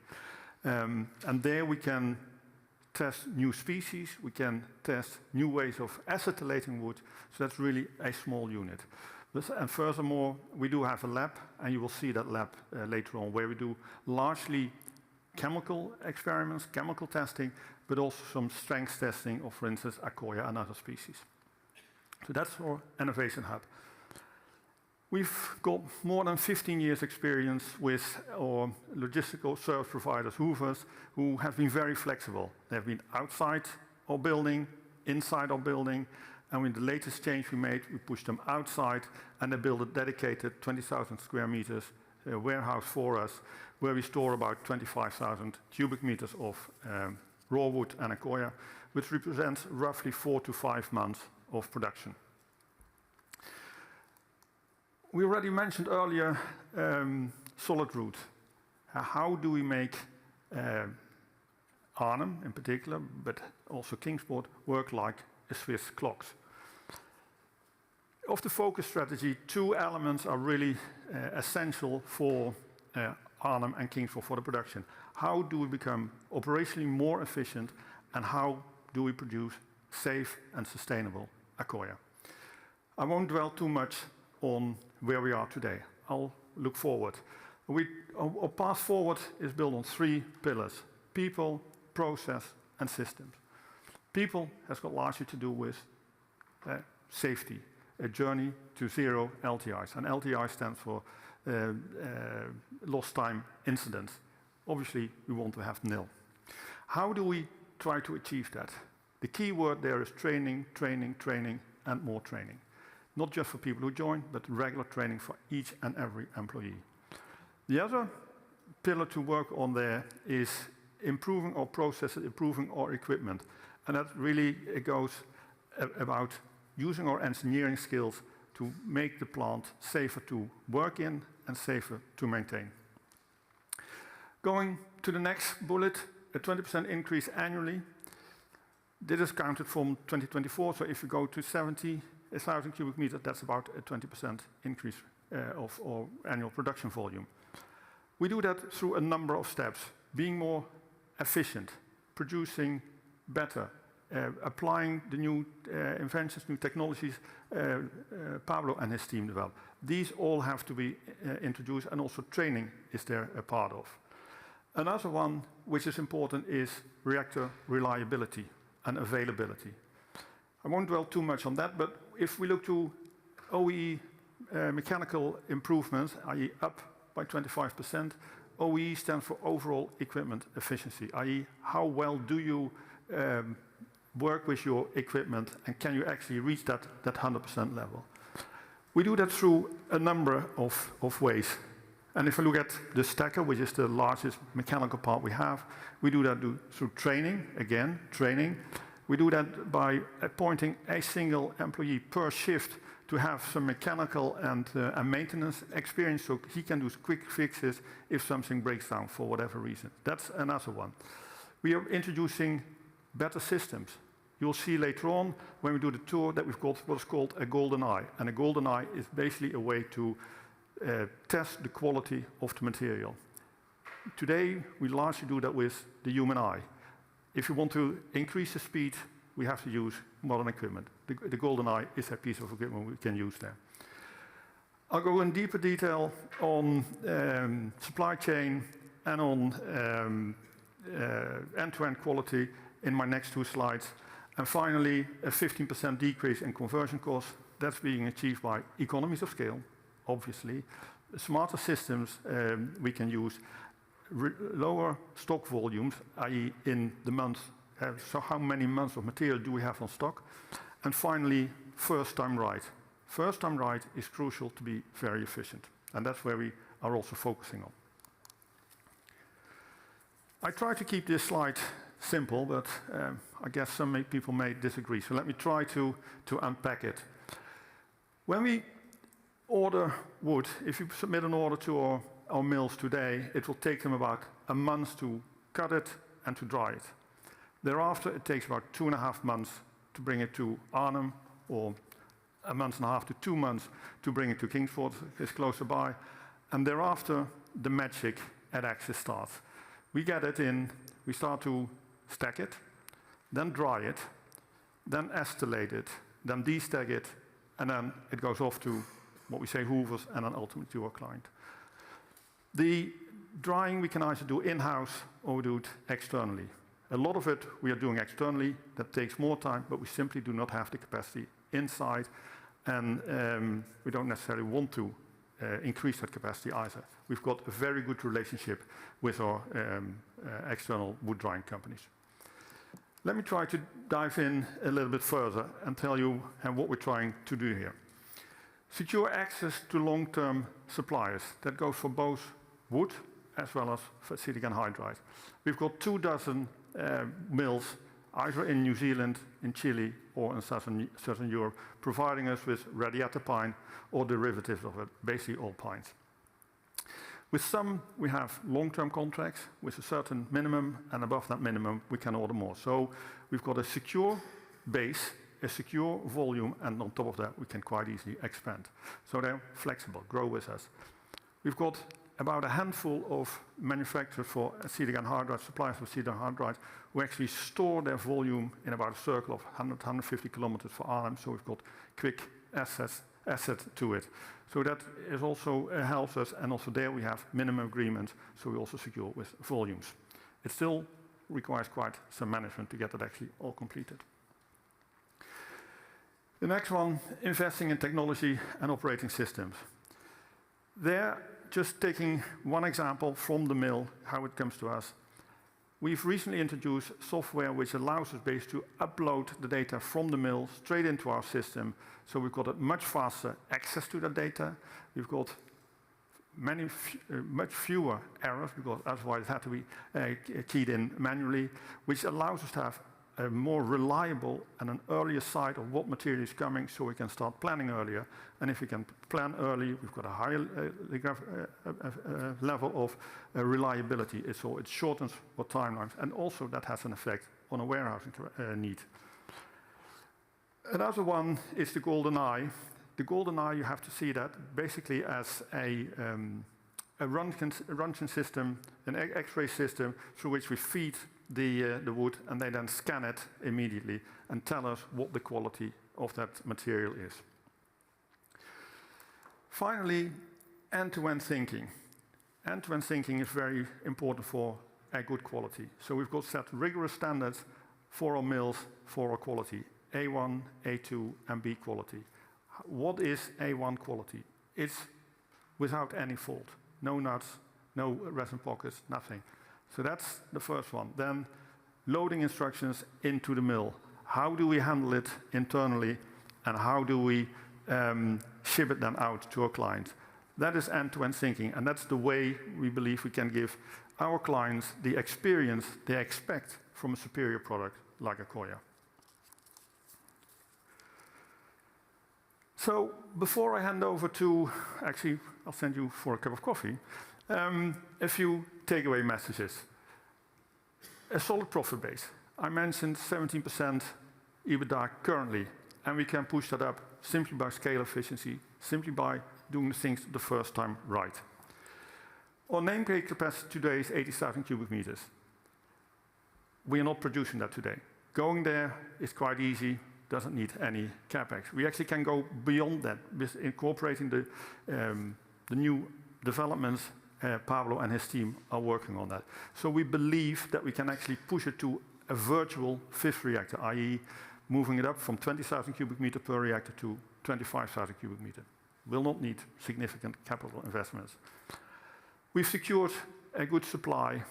And there we can test new species, we can test new ways of acetylating wood, so that's really a small unit. And furthermore, we do have a lab, and you will see that lab later on, where we do largely chemical experiments, chemical testing, but also some strength testing of, for instance, Accoya and other species. So that's our innovation hub. We've got more than 15 years experience with our logistical service providers, Hoovers, who have been very flexible. They've been outside our building, inside our building, and with the latest change we made, we pushed them outside, and they built a dedicated 20,000 square meters warehouse for us, where we store about 25,000 cubic meters of raw wood and Accoya, which represents roughly 4 to 5 months of production. We already mentioned earlier solid root. How do we make Arnhem in particular, but also Kingsport, work like a Swiss clocks? Of the focus strategy, 2 elements are really essential for Arnhem and Kingsport for the production. How do we become operationally more efficient, and how do we produce safe and sustainable Accoya? I won't dwell too much on where we are today. I'll look forward. Our path forward is built on 3 pillars: people, process, and systems. People has got largely to do with safety, a journey to 0 LTIs. And LTI stands for lost time incidents. Obviously, we want to have nil. How do we try to achieve that? The key word there is training, training, training, and more training. Not just for people who join, but regular training for each and every employee. The other pillar to work on there is improving our processes, improving our equipment. And that really goes about using our engineering skills to make the plant safer to work in and safer to maintain. Going to the next bullet, a 20% increase annually. This is counted from 2024, so if you go to 70,000 cubic meters, that's about a 20% increase of our annual production volume. We do that through a number of steps: being more efficient, producing better, applying the new inventions, new technologies Pablo and his team developed. These all have to be introduced, and also training is there a part of. Another one which is important is reactor reliability and availability. I won't dwell too much on that, but if we look to OEE mechanical improvements, i.e. up by 25%, OEE stands for overall equipment efficiency, i.e. how well do you work with your equipment, and can you actually reach that 100% level? We do that through a number of ways. And if we look at the stacker, which is the largest mechanical part we have, we do that through training, again, training. We do that by appointing a single employee per shift to have some mechanical and maintenance experience, so he can do quick fixes if something breaks down for whatever reason. That's another one. We are introducing better systems. You'll see later on, when we do the tour, that we've got what's called a golden eye. And a golden eye is basically a way to test the quality of the material. Today, we largely do that with the human eye. If you want to increase the speed, we have to use modern equipment. The golden eye is a piece of equipment we can use there. I'll go in deeper detail on supply chain and on end-to-end quality in my next 2 slides. And finally, a 15% decrease in conversion costs. That's being achieved by economies of scale, obviously. Smarter systems we can use, lower stock volumes, i.e. in the months. So how many months of material do we have on stock? And finally, first time right. First time right is crucial to be very efficient. And that's where we are also focusing on. I try to keep this slide simple, but I guess some people may disagree. So let me try to unpack it. When we order wood, if you submit an order to our mills today, it will take them about a month to cut it and to dry it. Thereafter, it takes about 2.5 months to bring it to Arnhem, or a month and a half to 2 months to bring it to Kingsport, it's closer by. And thereafter, the magic at Accsys starts. We get it in, we start to stack it, then dry it, then acetylate it, then destack it, and then it goes off to what we say hoovers, and then ultimately to our client. The drying we can either do in-house or we do it externally. A lot of it we are doing externally. That takes more time, but we simply do not have the capacity inside, and we don't necessarily want to increase that capacity either. We've got a very good relationship with our external wood drying companies. Let me try to dive in a little bit further and tell you what we're trying to do here. Secure access to long-term suppliers. That goes for both wood as well as for acetic anhydride. We've got 24 mills, either in New Zealand, in Chile, or in Southern Europe, providing us with radiata pine or derivatives of it, basically all pines. With some, we have long-term contracts with a certain minimum, and above that minimum, we can order more. So we've got a secure base, a secure volume, and on top of that, we can quite easily expand. So they're flexible, grow with us. We've got about a handful of manufacturers for acetic anhydride, suppliers of acetic anhydride, who actually store their volume in about a circle of 100, 150 kilometers for Arnhem, so we've got quick asset to it. So that is also helps us, and also there we have minimum agreements, so we also secure with volumes. It still requires quite some management to get that actually all completed. The next one, investing in technology and operating systems. There, just taking one example from the mill, how it comes to us. We've recently introduced software which allows us basically to upload the data from the mill straight into our system. So we've got a much faster access to that data. We've got much fewer errors, because otherwise it had to be keyed in manually, which allows us to have a more reliable and an earlier sight of what material is coming, so we can start planning earlier. And if we can plan early, we've got a higher level of reliability. So it shortens our timelines, and also that has an effect on a warehousing need. Another one is the golden eye. The golden eye, you have to see that basically as a Röntgen system, an X-ray system through which we feed the wood, and they then scan it immediately and tell us what the quality of that material is. Finally, end-to-end thinking. End-to-end thinking is very important for a good quality. So we've got set rigorous standards for our mills, for our quality, A1, A2, and B quality. What is A1 quality? It's without any fault. No nuts, no resin pockets, nothing. So that's the first one. Then loading instructions into the mill. How do we handle it internally, and how do we ship it then out to our clients? That is end-to-end thinking, and that's the way we believe we can give our clients the experience they expect from a superior product like Accoya. So before I hand over to, actually, I'll send you for a cup of coffee, a few takeaway messages. A solid profit base. I mentioned 17% EBITDA currently, and we can push that up simply by scale efficiency, simply by doing the things the first time right. Our nameplate capacity today is 80,000 cubic meters. We are not producing that today. Going there is quite easy, doesn't need any capex. We actually can go beyond that with incorporating the new developments. Pablo and his team are working on that. So we believe that we can actually push it to a virtual fifth reactor, i.e. moving it up from 20,000 cubic meter per reactor to 25,000 cubic meter. Will not need significant capital investments. We've secured a good supply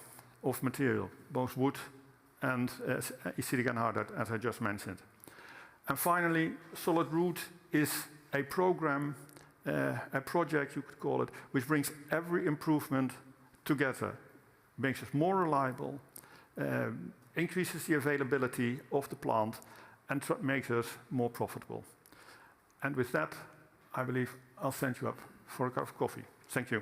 of material, both wood and acetic anhydride, as I just mentioned. And finally, Solid Root is a program, a project you could call it, which brings every improvement together, makes us more reliable, increases the availability of the plant, and makes us more profitable. And with that, I believe I'll send you up for a cup of coffee. Thank you.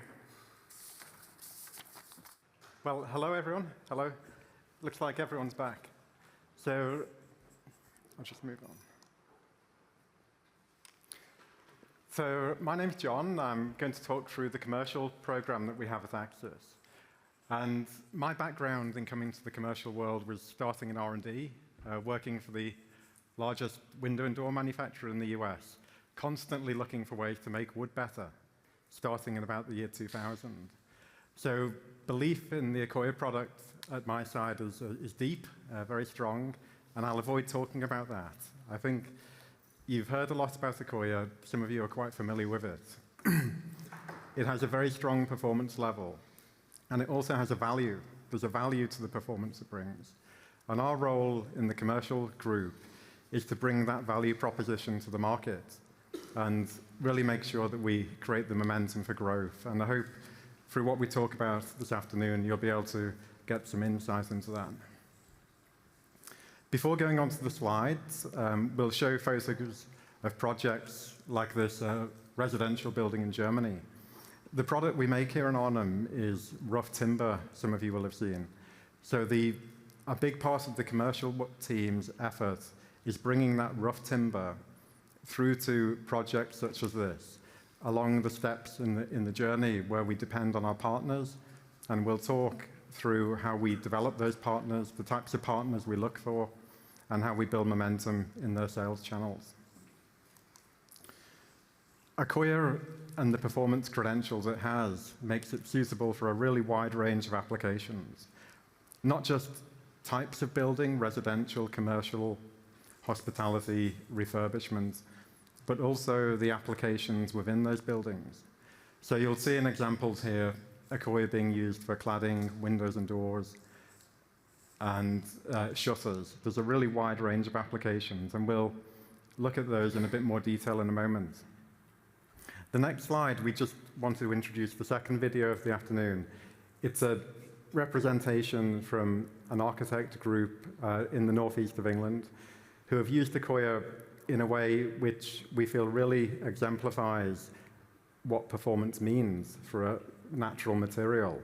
Well, hello everyone. Hello. Looks like everyone's back. So I'll just move on. So my name's John. I'm going to talk through the commercial program that we have at Accsys. And my background in coming to the commercial world was starting in R&D, working for the largest window and door manufacturer in the US, constantly looking for ways to make wood better, starting in about the year 2000. So belief in the Accoya product at my side is deep, very strong, and I'll avoid talking about that. I think you've heard a lot about Accoya. Some of you are quite familiar with it. It has a very strong performance level, and it also has a value. There's a value to the performance it brings. And our role in the commercial group is to bring that value proposition to the market. and really make sure that we create the momentum for growth. And I hope through what we talk about this afternoon, you'll be able to get some insight into that. Before going on to the slides, we'll show photos of projects like this residential building in Germany. The product we make here in Arnhem is rough timber, some of you will have seen. So a big part of the commercial team's effort is bringing that rough timber through to projects such as this, along the steps in the journey where we depend on our partners, and we'll talk through how we develop those partners, the types of partners we look for, and how we build momentum in their sales channels. Accoya and the performance credentials it has makes it suitable for a really wide range of applications. Not just types of building, residential, commercial, hospitality, refurbishment, but also the applications within those buildings. So you'll see in examples here, Accoya being used for cladding, windows and doors, and shutters. There's a really wide range of applications, and we'll look at those in a bit more detail in a moment. The next slide, we just want to introduce the second video of the afternoon. It's a representation from an architect group in the northeast of England who have used Accoya in a way which we feel really exemplifies what performance means for a natural material.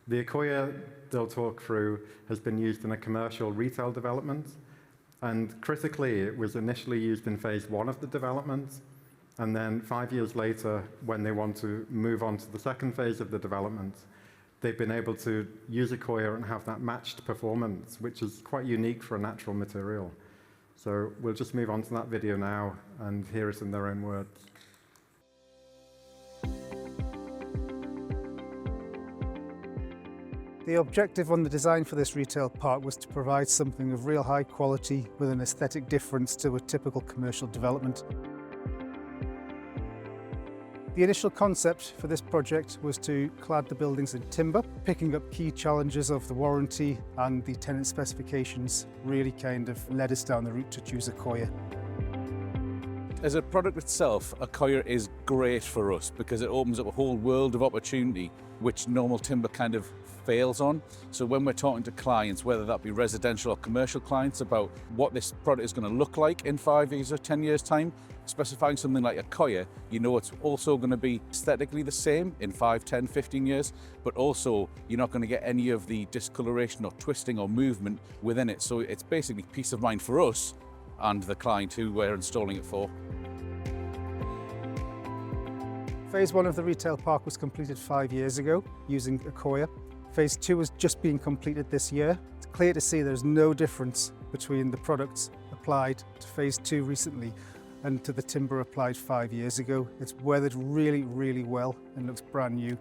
The Accoya they'll talk through has been used in a commercial retail development, and critically, it was initially used in phase 1 of the development, and then 5 years later, when they want to move on to the second phase of the development, they've been able to use Accoya and have that matched performance, which is quite unique for a natural material. So we'll just move on to that video now and hear it in their own words. The objective on the design for this retail park was to provide something of real high quality with an aesthetic difference to a typical commercial development. The initial concept for this project was to clad the buildings in timber. Picking up key challenges of the warranty and the tenant specifications really kind of led us down the route to choose Accoya. As a product itself, Accoya is great for us because it opens up a whole world of opportunity which normal timber kind of fails on. So when we're talking to clients, whether that be residential or commercial clients, about what this product is going to look like in 5 years or 10 years time, specifying something like Accoya, you know it's also going to be aesthetically the same in 5, 10, 15 years, but also you're not going to get any of the discoloration or twisting or movement within it. So it's basically peace of mind for us and the client who we're installing it for. Phase 1 of the retail park was completed 5 years ago using Accoya. Phase 2 is just being completed this year. It's clear to see there's no difference between the products applied to Phase 2 recently and to the timber applied 5 years ago. It's weathered really, really well and looks brand new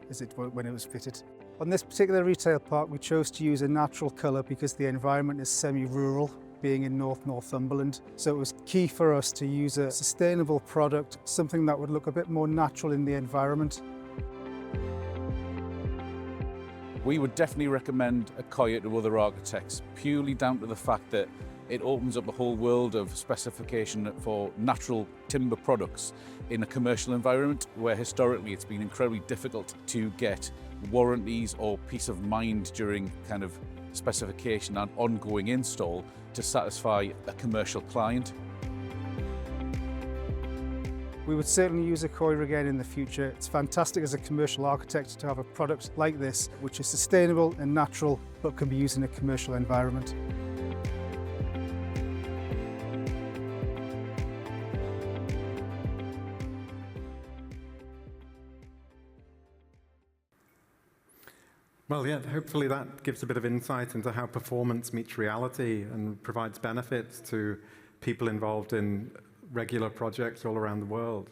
when it was fitted. On this particular retail park, we chose to use a natural colour because the environment is semi-rural, being in North Northumberland. So it was key for us to use a sustainable product, something that would look a bit more natural in the environment. We would definitely recommend Accoya to other architects, purely down to the fact that it opens up a whole world of specification for natural timber products in a commercial environment where historically it's been incredibly difficult to get warranties or peace of mind during kind of specification and ongoing install to satisfy a commercial client. We would certainly use Accoya again in the future. It's fantastic as a commercial architect to have a product like this, which is sustainable and natural, but can be used in a commercial environment. Well, yeah, hopefully that gives a bit of insight into how performance meets reality and provides benefits to people involved in regular projects all around the world.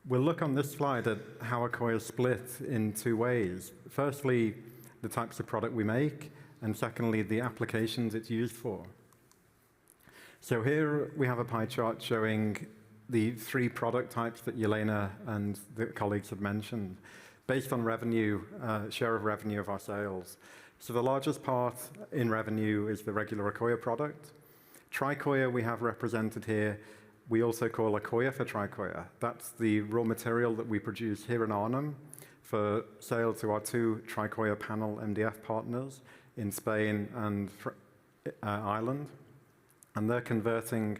We'll look on this slide at how Accoya is split in two ways. Firstly, the types of product we make, and secondly, the applications it's used for. So here we have a pie chart showing the 3 product types that Yelena and the colleagues have mentioned, based on revenue, share of revenue of our sales. So the largest part in revenue is the regular Accoya product. Tricoya we have represented here we also call Accoya for Tricoya. That's the raw material that we produce here in Arnhem for sale to our 2 Tricoya panel MDF partners in Spain and Ireland. And they're converting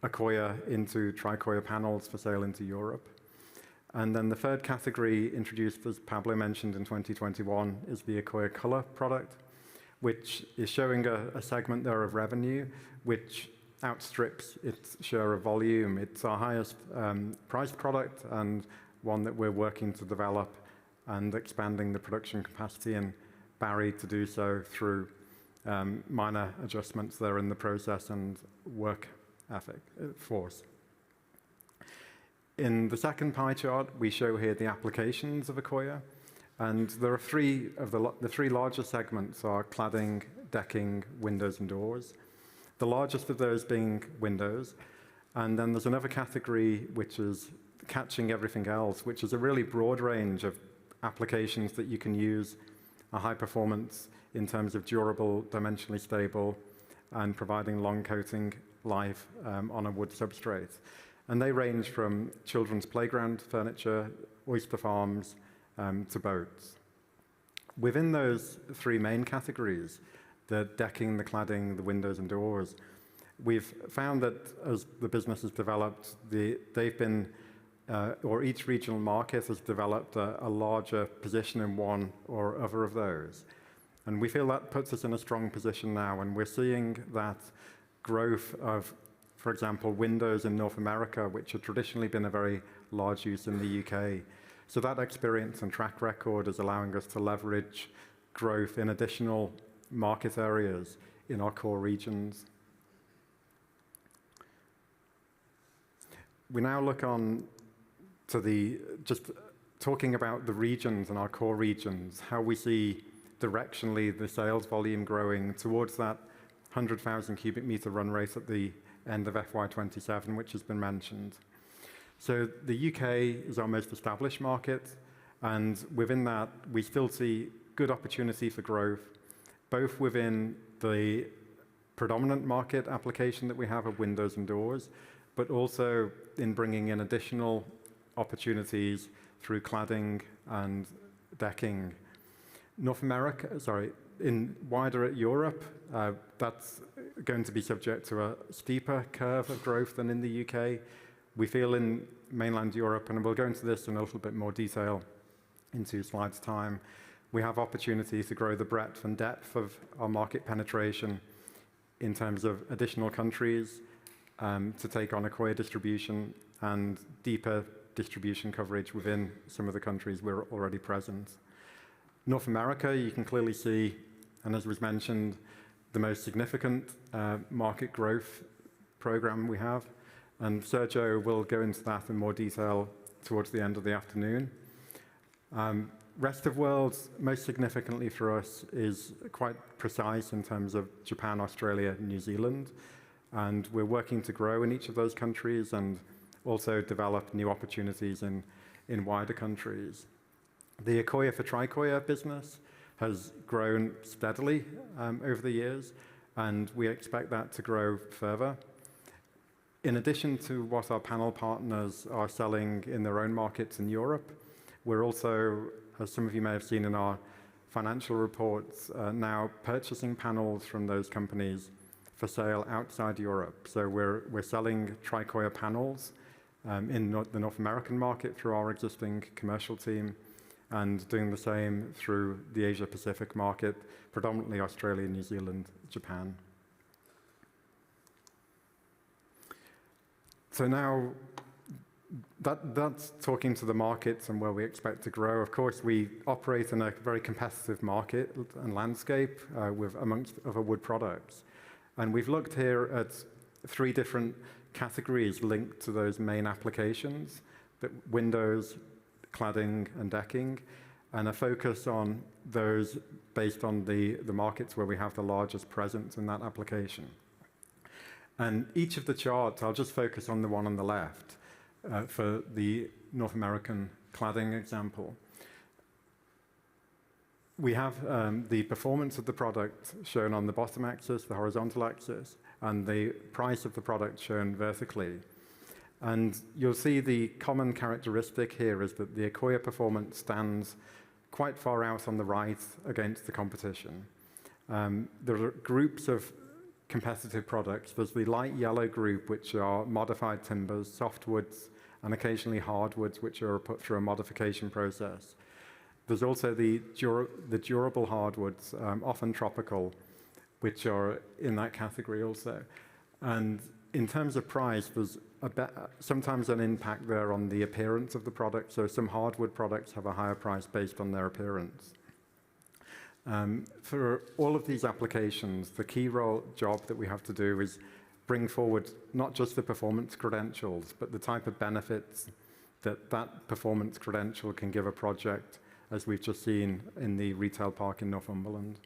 Accoya into Tricoya panels for sale into Europe. And then the third category introduced, as Pablo mentioned, in 2021 is the Accoya Color product, which is showing a segment there of revenue which outstrips its share of volume. It's our highest priced product and one that we're working to develop and expanding the production capacity in Barry to do so through minor adjustments there in the process and work ethic, force. In the second pie chart, we show here the applications of Accoya, and there are 3 of the 3 larger segments are cladding, decking, windows and doors. The largest of those being windows, and then there's another category which is catching everything else, which is a really broad range of applications that you can use a high performance in terms of durable, dimensionally stable, and providing long coating life on a wood substrate. And they range from children's playground furniture, oyster farms, to boats. Within those 3 main categories, the decking, the cladding, the windows and doors, we've found that as the business has developed, they've been, or each regional market has developed a larger position in one or other of those. And we feel that puts us in a strong position now, and we're seeing that growth of, for example, windows in North America, which have traditionally been a very large use in the UK. So that experience and track record is allowing us to leverage growth in additional market areas in our core regions. We now look on to just talking about the regions and our core regions, how we see directionally the sales volume growing towards that 100,000 cubic meter run rate at the end of FY27, which has been mentioned. So the UK is our most established market, and within that, we still see good opportunity for growth, both within the predominant market application that we have of windows and doors, but also in bringing in additional opportunities through cladding and decking. North America, in wider Europe, that's going to be subject to a steeper curve of growth than in the UK. We feel in mainland Europe, and we'll go into this in a little bit more detail in 2 slides' time, we have opportunity to grow the breadth and depth of our market penetration in terms of additional countries, to take on Accoya distribution and deeper distribution coverage within some of the countries we're already present. North America, you can clearly see, and as was mentioned, the most significant market growth program we have. And Sergio will go into that in more detail towards the end of the afternoon. Rest of world, most significantly for us, is quite precise in terms of Japan, Australia, New Zealand. And we're working to grow in each of those countries and also develop new opportunities in wider countries. The Accoya for Tricoya business has grown steadily over the years, and we expect that to grow further. In addition to what our panel partners are selling in their own markets in Europe, we're also, as some of you may have seen in our financial reports, now purchasing panels from those companies for sale outside Europe. So we're selling Tricoya panels in the North American market through our existing commercial team, and doing the same through the Asia Pacific market, predominantly Australia, New Zealand, Japan. So now that's talking to the markets and where we expect to grow. Of course, we operate in a very competitive market and landscape with amongst other wood products. And we've looked here at 3 different categories linked to those main applications, that windows, cladding and decking, and a focus on those based on the markets where we have the largest presence in that application. And each of the charts, I'll just focus on the one on the left for the North American cladding example. We have the performance of the product shown on the bottom axis, the horizontal axis, and the price of the product shown vertically. And you'll see the common characteristic here is that the Accoya performance stands quite far out on the right against the competition. There are groups of competitive products. There's the light yellow group, which are modified timbers, softwoods, and occasionally hardwoods, which are put through a modification process. There's also the durable hardwoods, often tropical, which are in that category also. And in terms of price, there's sometimes an impact there on the appearance of the product. So some hardwood products have a higher price based on their appearance. For all of these applications, the key job that we have to do is bring forward not just the performance credentials, but the type of benefits that that performance credential can give a project, as we've just seen in the retail park in Northumberland.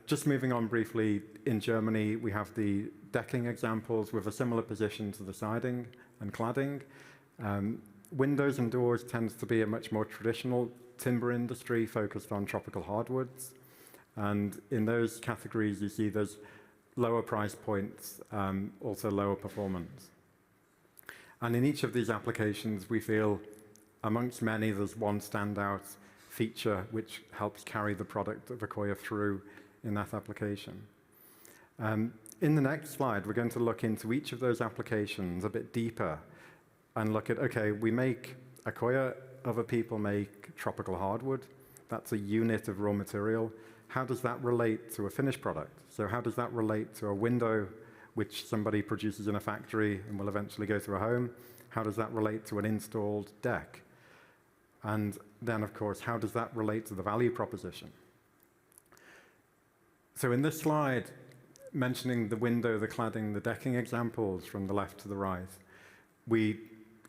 Just moving on briefly, in Germany, we have the decking examples with a similar position to the siding and cladding. Windows and doors tends to be a much more traditional timber industry focused on tropical hardwoods. And in those categories, you see there's lower price points, also lower performance. And in each of these applications, we feel amongst many, there's one standout feature which helps carry the product of Accoya through in that application. In the next slide, we're going to look into each of those applications a bit deeper and look at, okay, we make Accoya, other people make tropical hardwood. That's a unit of raw material. How does that relate to a finished product? So how does that relate to a window which somebody produces in a factory and will eventually go to a home? How does that relate to an installed deck? And then, of course, how does that relate to the value proposition? So in this slide, mentioning the window, the cladding, the decking examples from the left to the right, we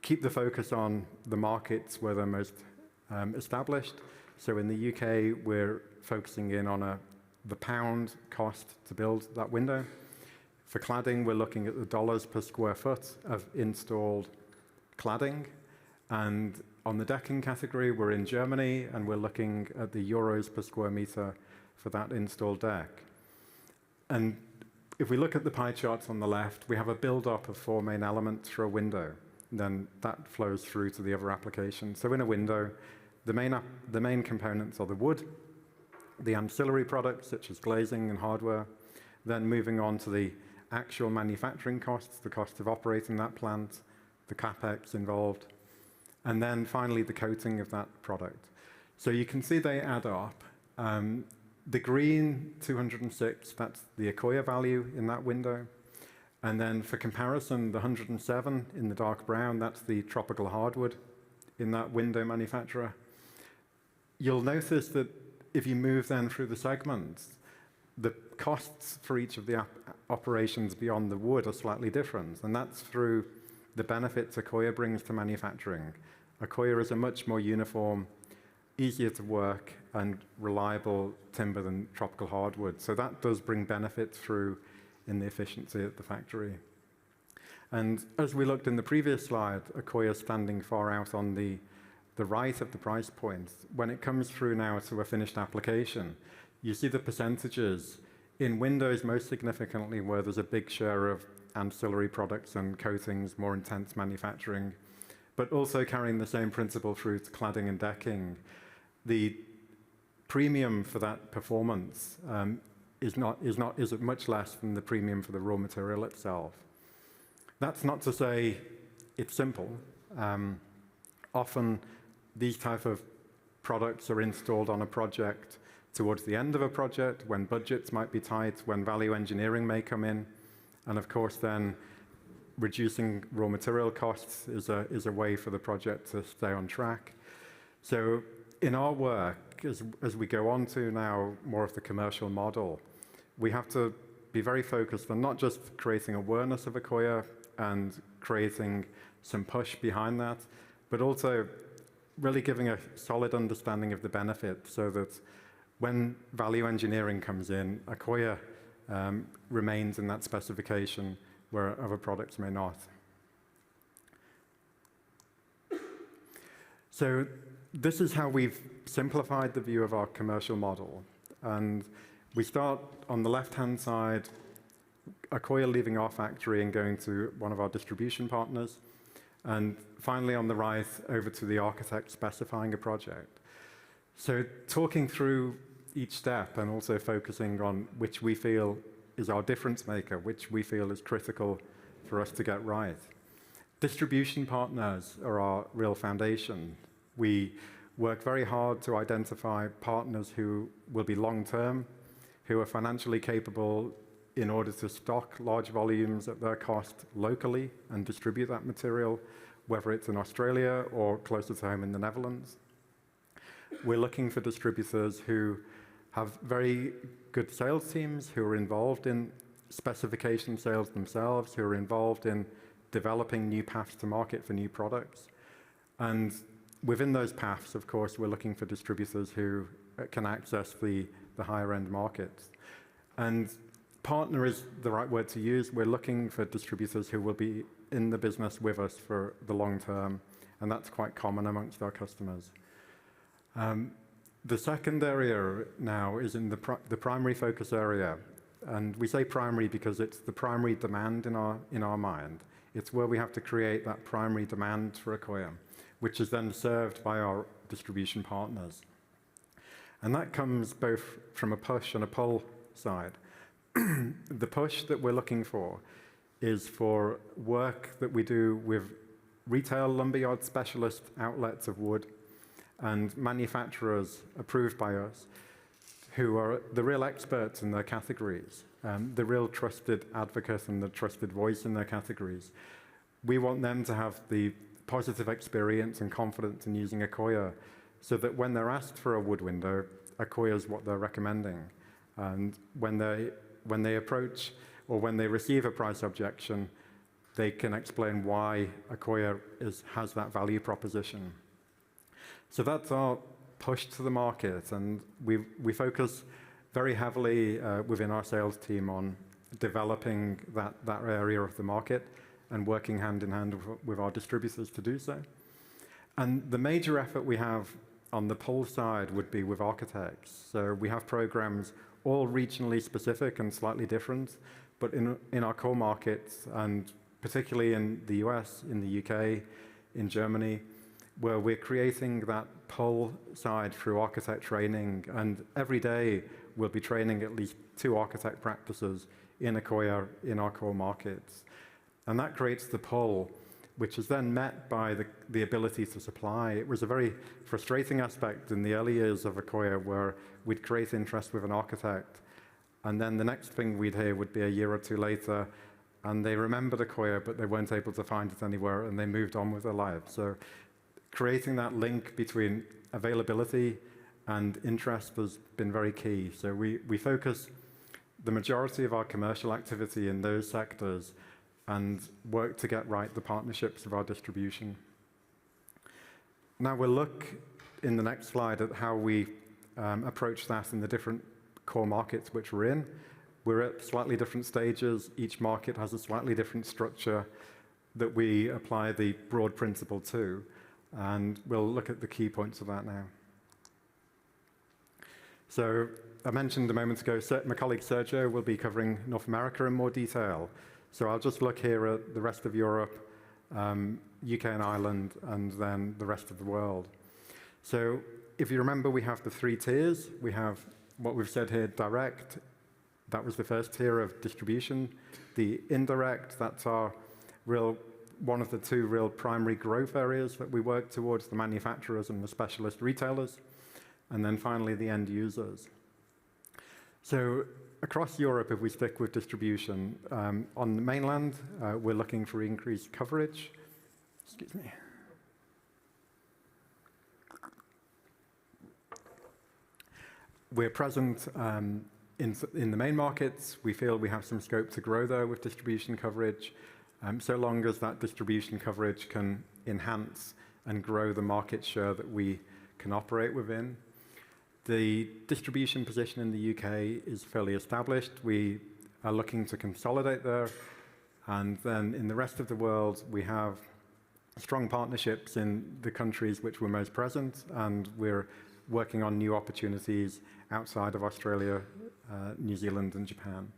keep the focus on the markets where they're most established. So in the UK, we're focusing in on the pound cost to build that window. For cladding, we're looking at the dollars per square foot of installed cladding. And on the decking category, we're in Germany, and we're looking at the euros per square meter for that installed deck. And if we look at the pie charts on the left, we have a build-up of 4 main elements for a window. And then that flows through to the other applications. So in a window, the main components are the wood, the ancillary products such as glazing and hardware, then moving on to the actual manufacturing costs, the cost of operating that plant, the capex involved, and then finally the coating of that product. So you can see they add up. The green 206, that's the Accoya value in that window. And then for comparison, the 107 in the dark brown, that's the tropical hardwood in that window manufacturer. You'll notice that if you move then through the segments, the costs for each of the operations beyond the wood are slightly different. And that's through the benefits Accoya brings to manufacturing. Accoya is a much more uniform, easier to work, and reliable timber than tropical hardwood. So that does bring benefits through in the efficiency at the factory. And as we looked in the previous slide, Accoya standing far out on the right of the price point. When it comes through now to a finished application, you see the percentages in windows most significantly where there's a big share of ancillary products and coatings, more intense manufacturing, but also carrying the same principle through to cladding and decking. The premium for that performance is much less than the premium for the raw material itself. That's not to say it's simple. Often these type of products are installed on a project towards the end of a project when budgets might be tight, when value engineering may come in, and of course then reducing raw material costs is a way for the project to stay on track. So in our work, as we go on to now more of the commercial model, we have to be very focused on not just creating awareness of Accoya and creating some push behind that, but also really giving a solid understanding of the benefit so that when value engineering comes in, Accoya remains in that specification where other products may not. So this is how we've simplified the view of our commercial model. And we start on the left-hand side Accoya leaving our factory and going to one of our distribution partners. And finally, on the right, over to the architect specifying a project. So talking through each step and also focusing on which we feel is our difference maker, which we feel is critical for us to get right. Distribution partners are our real foundation. We work very hard to identify partners who will be long-term, who are financially capable in order to stock large volumes at their cost locally and distribute that material, whether it's in Australia or closer to home in the Netherlands. We're looking for distributors who have very good sales teams, who are involved in specification sales themselves, who are involved in developing new paths to market for new products. And within those paths, of course, we're looking for distributors who can access the higher end markets. And partner is the right word to use. We're looking for distributors who will be in the business with us for the long term, and that's quite common amongst our customers. The second area now is in the primary focus area, and we say primary because it's the primary demand in our mind. It's where we have to create that primary demand for Accoya, which is then served by our distribution partners. And that comes both from a push and a pull side. The push that we're looking for is for work that we do with retail lumberyard specialist outlets of wood and manufacturers approved by us who are the real experts in their categories, the real trusted advocate and the trusted voice in their categories. We want them to have the positive experience and confidence in using Accoya so that when they're asked for a wood window, Accoya is what they're recommending. And when they approach or when they receive a price objection, they can explain why Accoya has that value proposition. So that's our push to the market, and we focus very heavily within our sales team on developing that area of the market and working hand in hand with our distributors to do so. And the major effort we have on the pull side would be with architects. So we have programs all regionally specific and slightly different, but in our core markets, and particularly in the US, in the UK, in Germany, where we're creating that pull side through architect training, and every day we'll be training at least 2 architect practices in Accoya in our core markets. And that creates the pull, which is then met by the ability to supply. It was a very frustrating aspect in the early years of Accoya where we'd create interest with an architect, and then the next thing we'd hear would be a year or 2 later, and they remembered Accoya, but they weren't able to find it anywhere, and they moved on with their lives. So creating that link between availability and interest has been very key. So we focus the majority of our commercial activity in those sectors and work to get right the partnerships of our distribution. Now we'll look in the next slide at how we approach that in the different core markets which we're in. We're at slightly different stages. Each market has a slightly different structure that we apply the broad principle to. And we'll look at the key points of that now. So I mentioned a moment ago, my colleague Sergio will be covering North America in more detail. So I'll just look here at the rest of Europe, UK and Ireland, and then the rest of the world. So if you remember, we have the 3 tiers. We have what we've said here, direct. That was the first tier of distribution. The indirect, that's one of the 2 real primary growth areas that we work towards, the manufacturers and the specialist retailers, and then finally the end users. So across Europe, if we stick with distribution, on the mainland, we're looking for increased coverage. Excuse me. We're present in the main markets. We feel we have some scope to grow there with distribution coverage, so long as that distribution coverage can enhance and grow the market share that we can operate within. The distribution position in the UK is fairly established. We are looking to consolidate there. And then in the rest of the world, we have strong partnerships in the countries which we're most present, and we're working on new opportunities outside of Australia, New Zealand, and Japan.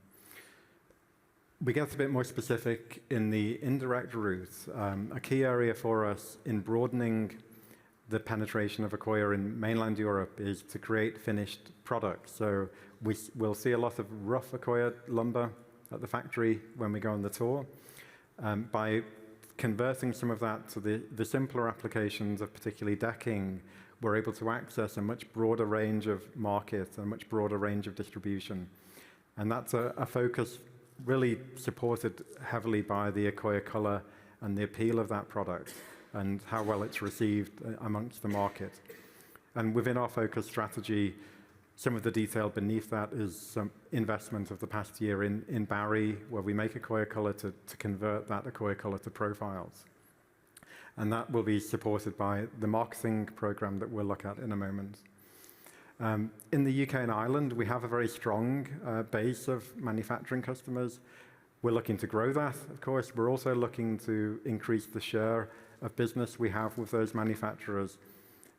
We get a bit more specific in the indirect route. A key area for us in broadening the penetration of Accoya in mainland Europe is to create finished products. So we'll see a lot of rough Accoya lumber at the factory when we go on the tour. By converting some of that to the simpler applications of particularly decking, we're able to access a much broader range of markets, a much broader range of distribution. And that's a focus really supported heavily by the Accoya color and the appeal of that product and how well it's received amongst the market. And within our focus strategy, some of the detail beneath that is some investment of the past year in Barry, where we make Accoya color to convert that Accoya color to profiles. And that will be supported by the marketing program that we'll look at in a moment. In the UK and Ireland, we have a very strong base of manufacturing customers. We're looking to grow that, of course. We're also looking to increase the share of business we have with those manufacturers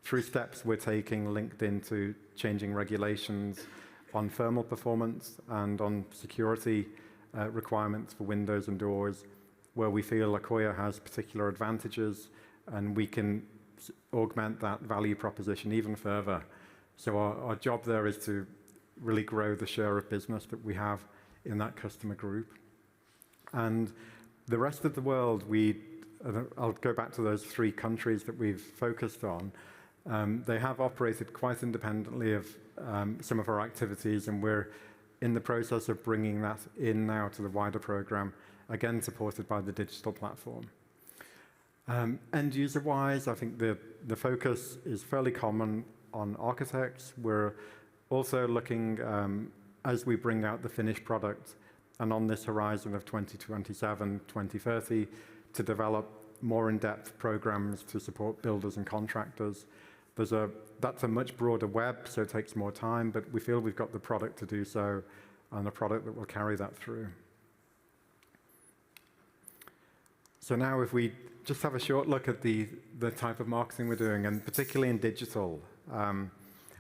through steps we're taking linked into changing regulations on thermal performance and on security requirements for windows and doors, where we feel Accoya has particular advantages, and we can augment that value proposition even further. So our job there is to really grow the share of business that we have in that customer group. And the rest of the world, I'll go back to those 3 countries that we've focused on. They have operated quite independently of some of our activities, and we're in the process of bringing that in now to the wider program, again supported by the digital platform. End user-wise, I think the focus is fairly common on architects. We're also looking, as we bring out the finished product, and on this horizon of 2027, 2030, to develop more in-depth programs to support builders and contractors. That's a much broader web, so it takes more time, but we feel we've got the product to do so, and a product that will carry that through. So now if we just have a short look at the type of marketing we're doing, and particularly in digital,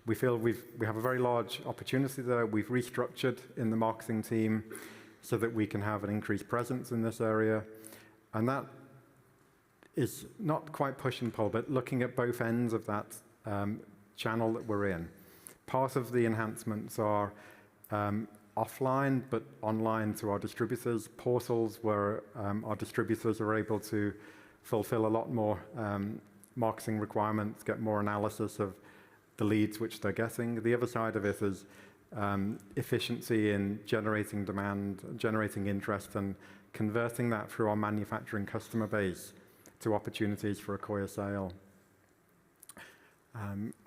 we feel we have a very large opportunity there. We've restructured in the marketing team so that we can have an increased presence in this area. And that is not quite push and pull, but looking at both ends of that channel that we're in. Part of the enhancements are offline, but online to our distributors, portals where our distributors are able to fulfill a lot more marketing requirements, get more analysis of the leads which they're getting. The other side of it is efficiency in generating demand, generating interest, and converting that through our manufacturing customer base to opportunities for Accoya sale.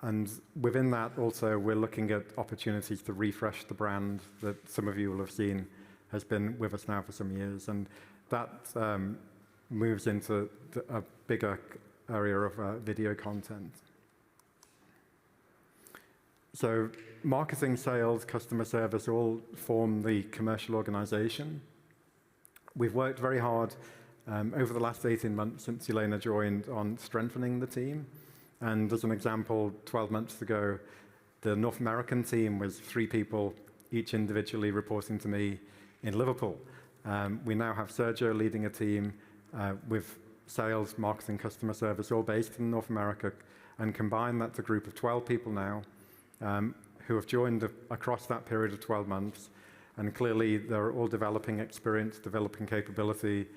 And within that also, we're looking at opportunities to refresh the brand that some of you will have seen has been with us now for some years. And that moves into a bigger area of video content. So marketing, sales, customer service all form the commercial organization. We've worked very hard over the last 18 months since Elena joined on strengthening the team. And as an example, 12 months ago, the North American team was 3 people, each individually reporting to me in Liverpool. We now have Sergio leading a team with sales, marketing, customer service, all based in North America, and combine that's a group of 12 people now who have joined across that period of 12 months. And clearly, they're all developing experience, developing capability,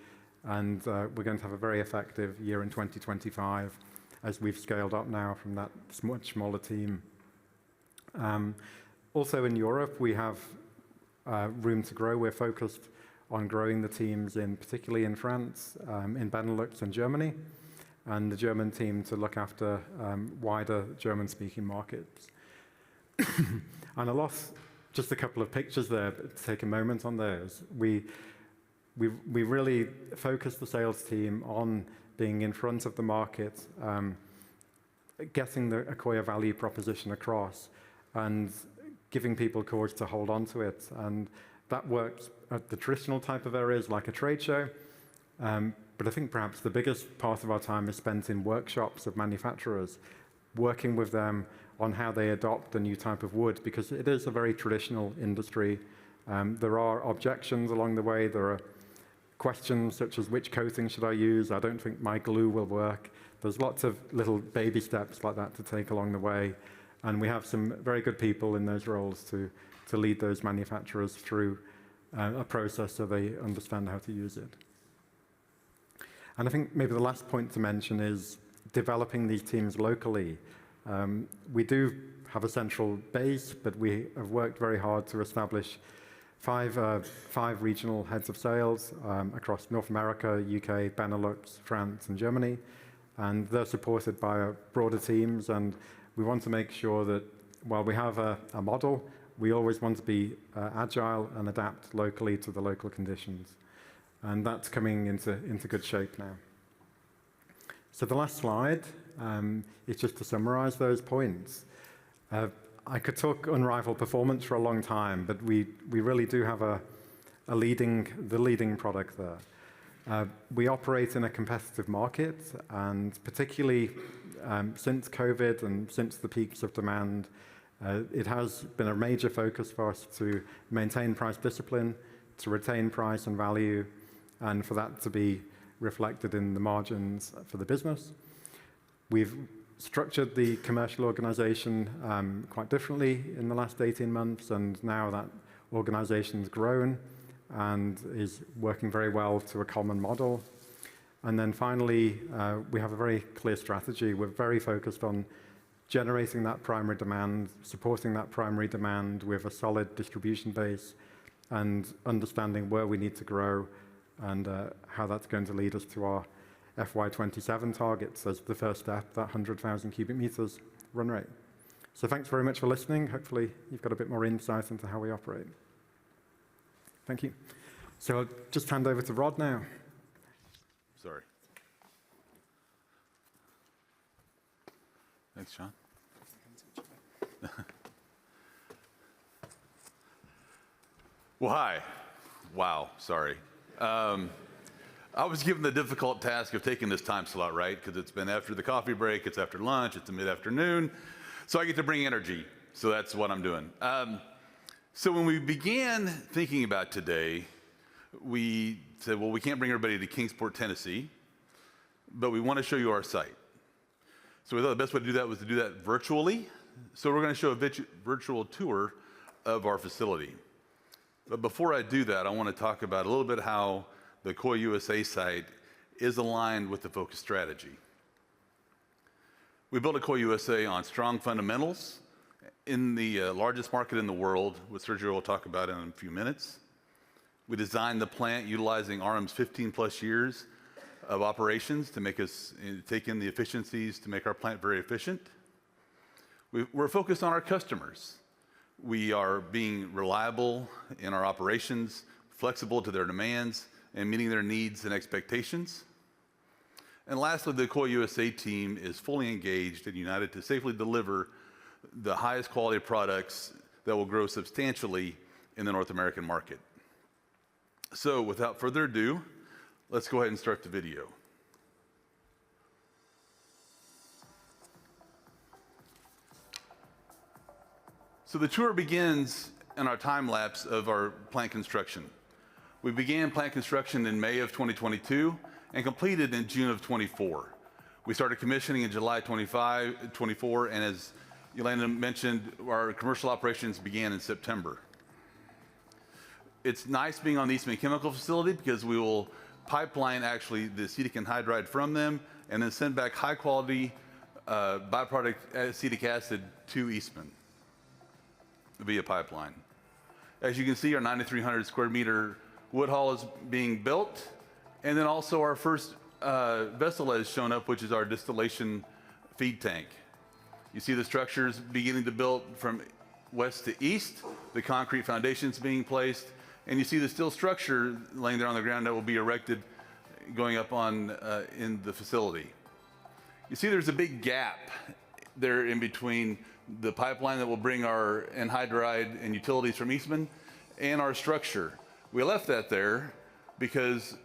and we're going to have a very effective year in 2025 as we've scaled up now from that much smaller team. Also in Europe, we have room to grow. We're focused on growing the teams particularly in France, in Benelux and Germany, and the German team to look after wider German-speaking markets. And just a couple of pictures there, but to take a moment on those. We really focus the sales team on being in front of the market, getting the Accoya value proposition across, and giving people cause to hold on to it. And that works at the traditional type of areas like a trade show. But I think perhaps the biggest part of our time is spent in workshops of manufacturers, working with them on how they adopt a new type of wood, because it is a very traditional industry. There are objections along the way. There are questions such as which coating should I use? I don't think my glue will work. There's lots of little baby steps like that to take along the way. And we have some very good people in those roles to lead those manufacturers through a process so they understand how to use it. And I think maybe the last point to mention is developing these teams locally. We do have a central base, but we have worked very hard to establish five regional heads of sales across North America, UK, Benelux, France, and Germany. And they're supported by broader teams. And we want to make sure that while we have a model, we always want to be agile and adapt locally to the local conditions. And that's coming into good shape now. So the last slide is just to summarize those points. I could talk unrivaled performance for a long time, but we really do have the leading product there. We operate in a competitive market, and particularly since COVID and since the peaks of demand, it has been a major focus for us to maintain price discipline, to retain price and value, and for that to be reflected in the margins for the business. We've structured the commercial organization quite differently in the last 18 months, and now that organization's grown and is working very well to a common model. And then finally, we have a very clear strategy. We're very focused on generating that primary demand, supporting that primary demand with a solid distribution base, and understanding where we need to grow and how that's going to lead us to our FY27 targets as the first step, that 100,000 cubic meters run rate. So thanks very much for listening. Hopefully you've got a bit more insight into how we operate. Thank you. So I'll just hand over to Rod now. Sorry. Thanks, John. Well, hi. Wow, sorry. I was given the difficult task of taking this time slot, right? Because it's been after the coffee break, it's after lunch, it's the mid-afternoon. So I get to bring energy. So that's what I'm doing. So when we began thinking about today, we said, well, we can't bring everybody to Kingsport, Tennessee, but we want to show you our site. So we thought the best way to do that was to do that virtually. So we're going to show a virtual tour of our facility. But before I do that, I want to talk about a little bit how the Accoya USA site is aligned with the focus strategy. We built Accoya USA on strong fundamentals in the largest market in the world, which Sergio will talk about in a few minutes. We designed the plant utilizing RM's 15 plus years of operations to make us take in the efficiencies to make our plant very efficient. We're focused on our customers. We are being reliable in our operations, flexible to their demands, and meeting their needs and expectations. And lastly, the Accoya USA team is fully engaged and united to safely deliver the highest quality products that will grow substantially in the North American market. So without further ado, let's go ahead and start the video. So the tour begins in our time lapse of our plant construction. We began plant construction in May of 2022 and completed in June of 24. We started commissioning in July 24, and as Yelena mentioned, our commercial operations began in September. It's nice being on the Eastman Chemical Facility because we will pipeline actually the acetic anhydride from them and then send back high quality byproduct acetic acid to Eastman via pipeline. As you can see, our 9,300 square meter wood hall is being built, and then also our first vessel has shown up, which is our distillation feed tank. You see the structures beginning to build from west to east, the concrete foundations being placed, and you see the steel structure laying there on the ground that will be erected going up on in the facility. You see there's a big gap there in between the pipeline that will bring our anhydride and utilities from Eastman and our structure. We left that there because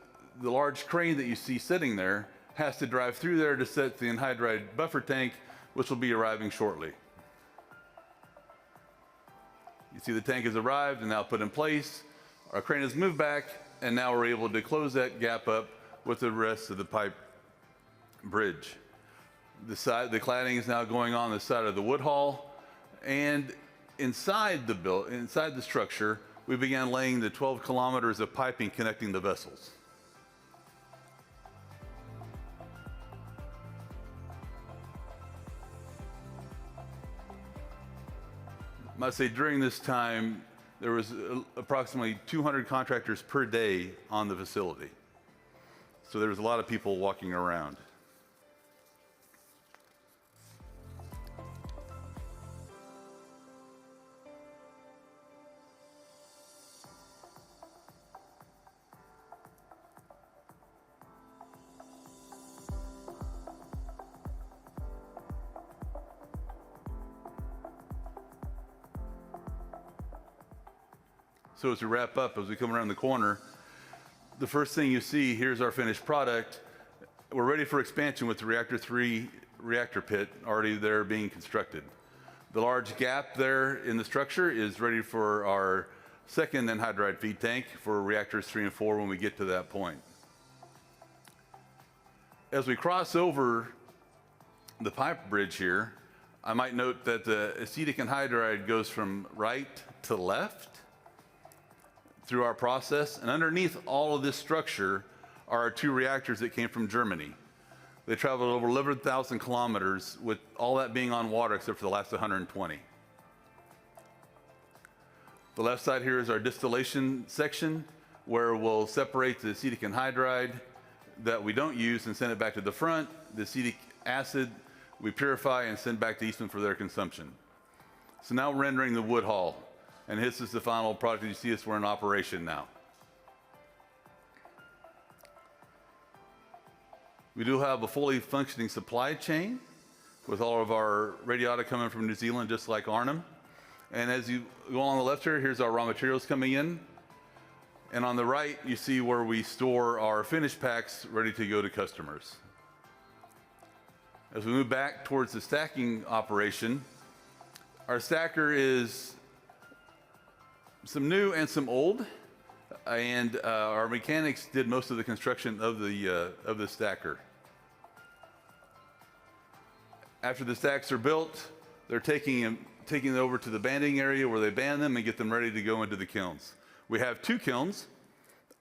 the large crane that you see sitting there has to drive through there to set the anhydride buffer tank, which will be arriving shortly. You see the tank has arrived and now put in place. Our crane has moved back, and now we're able to close that gap up with the rest of the pipe bridge. The cladding is now going on the side of the wood hall, and inside the structure, we began laying the 12 kilometers of piping connecting the vessels. I must say, during this time, there was approximately 200 contractors per day on the facility. So there was a lot of people walking around. So as we wrap up, as we come around the corner, the first thing you see, here's our finished product. We're ready for expansion with the Reactor 3 reactor pit already there being constructed. The large gap there in the structure is ready for our second anhydride feed tank for reactors 3 and 4 when we get to that point. As we cross over the pipe bridge here, I might note that the acetic anhydride goes from right to left through our process, and underneath all of this structure are our 2 reactors that came from Germany. They traveled over 11,000 kilometers, with all that being on water except for the last 120. The left side here is our distillation section, where we'll separate the acetic anhydride that we don't use and send it back to the front. The acetic acid we purify and send back to Eastman for their consumption. So now we're rendering the wood hall. And this is the final product that you see us, we're in operation now. We do have a fully functioning supply chain with all of our radiata coming from New Zealand, just like Arnhem. And as you go on the left here, here's our raw materials coming in. And on the right, you see where we store our finished packs ready to go to customers. As we move back towards the stacking operation, our stacker is some new and some old, and our mechanics did most of the construction of the stacker. After the stacks are built, they're taking it over to the banding area where they band them and get them ready to go into the kilns. We have 2 kilns,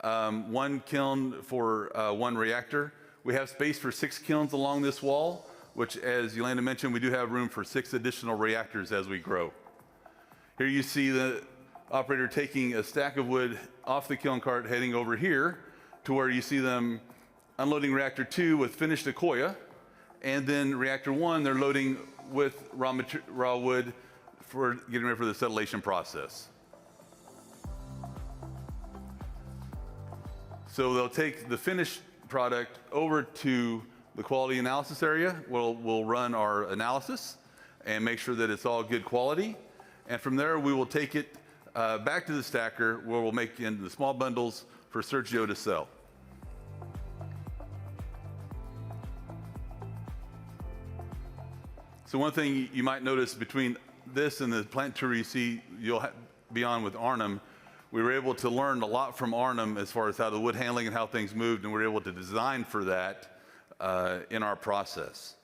1 kiln for 1 reactor. We have space for 6 kilns along this wall, which, as Yolanda mentioned, we do have room for 6 additional reactors as we grow. Here you see the operator taking a stack of wood off the kiln cart, heading over here to where you see them unloading reactor 2 with finished Accoya, and then reactor 1 they're loading with raw wood for getting ready for the acetylation process. So they'll take the finished product over to the quality analysis area. We'll run our analysis and make sure that it's all good quality, and from there we will take it back to the stacker, where we'll make into the small bundles for Sergio to sell. So one thing you might notice between this and the plant tour you see you'll be on with Arnhem, we were able to learn a lot from Arnhem as far as how the wood handling and how things moved, and we were able to design for that in our process.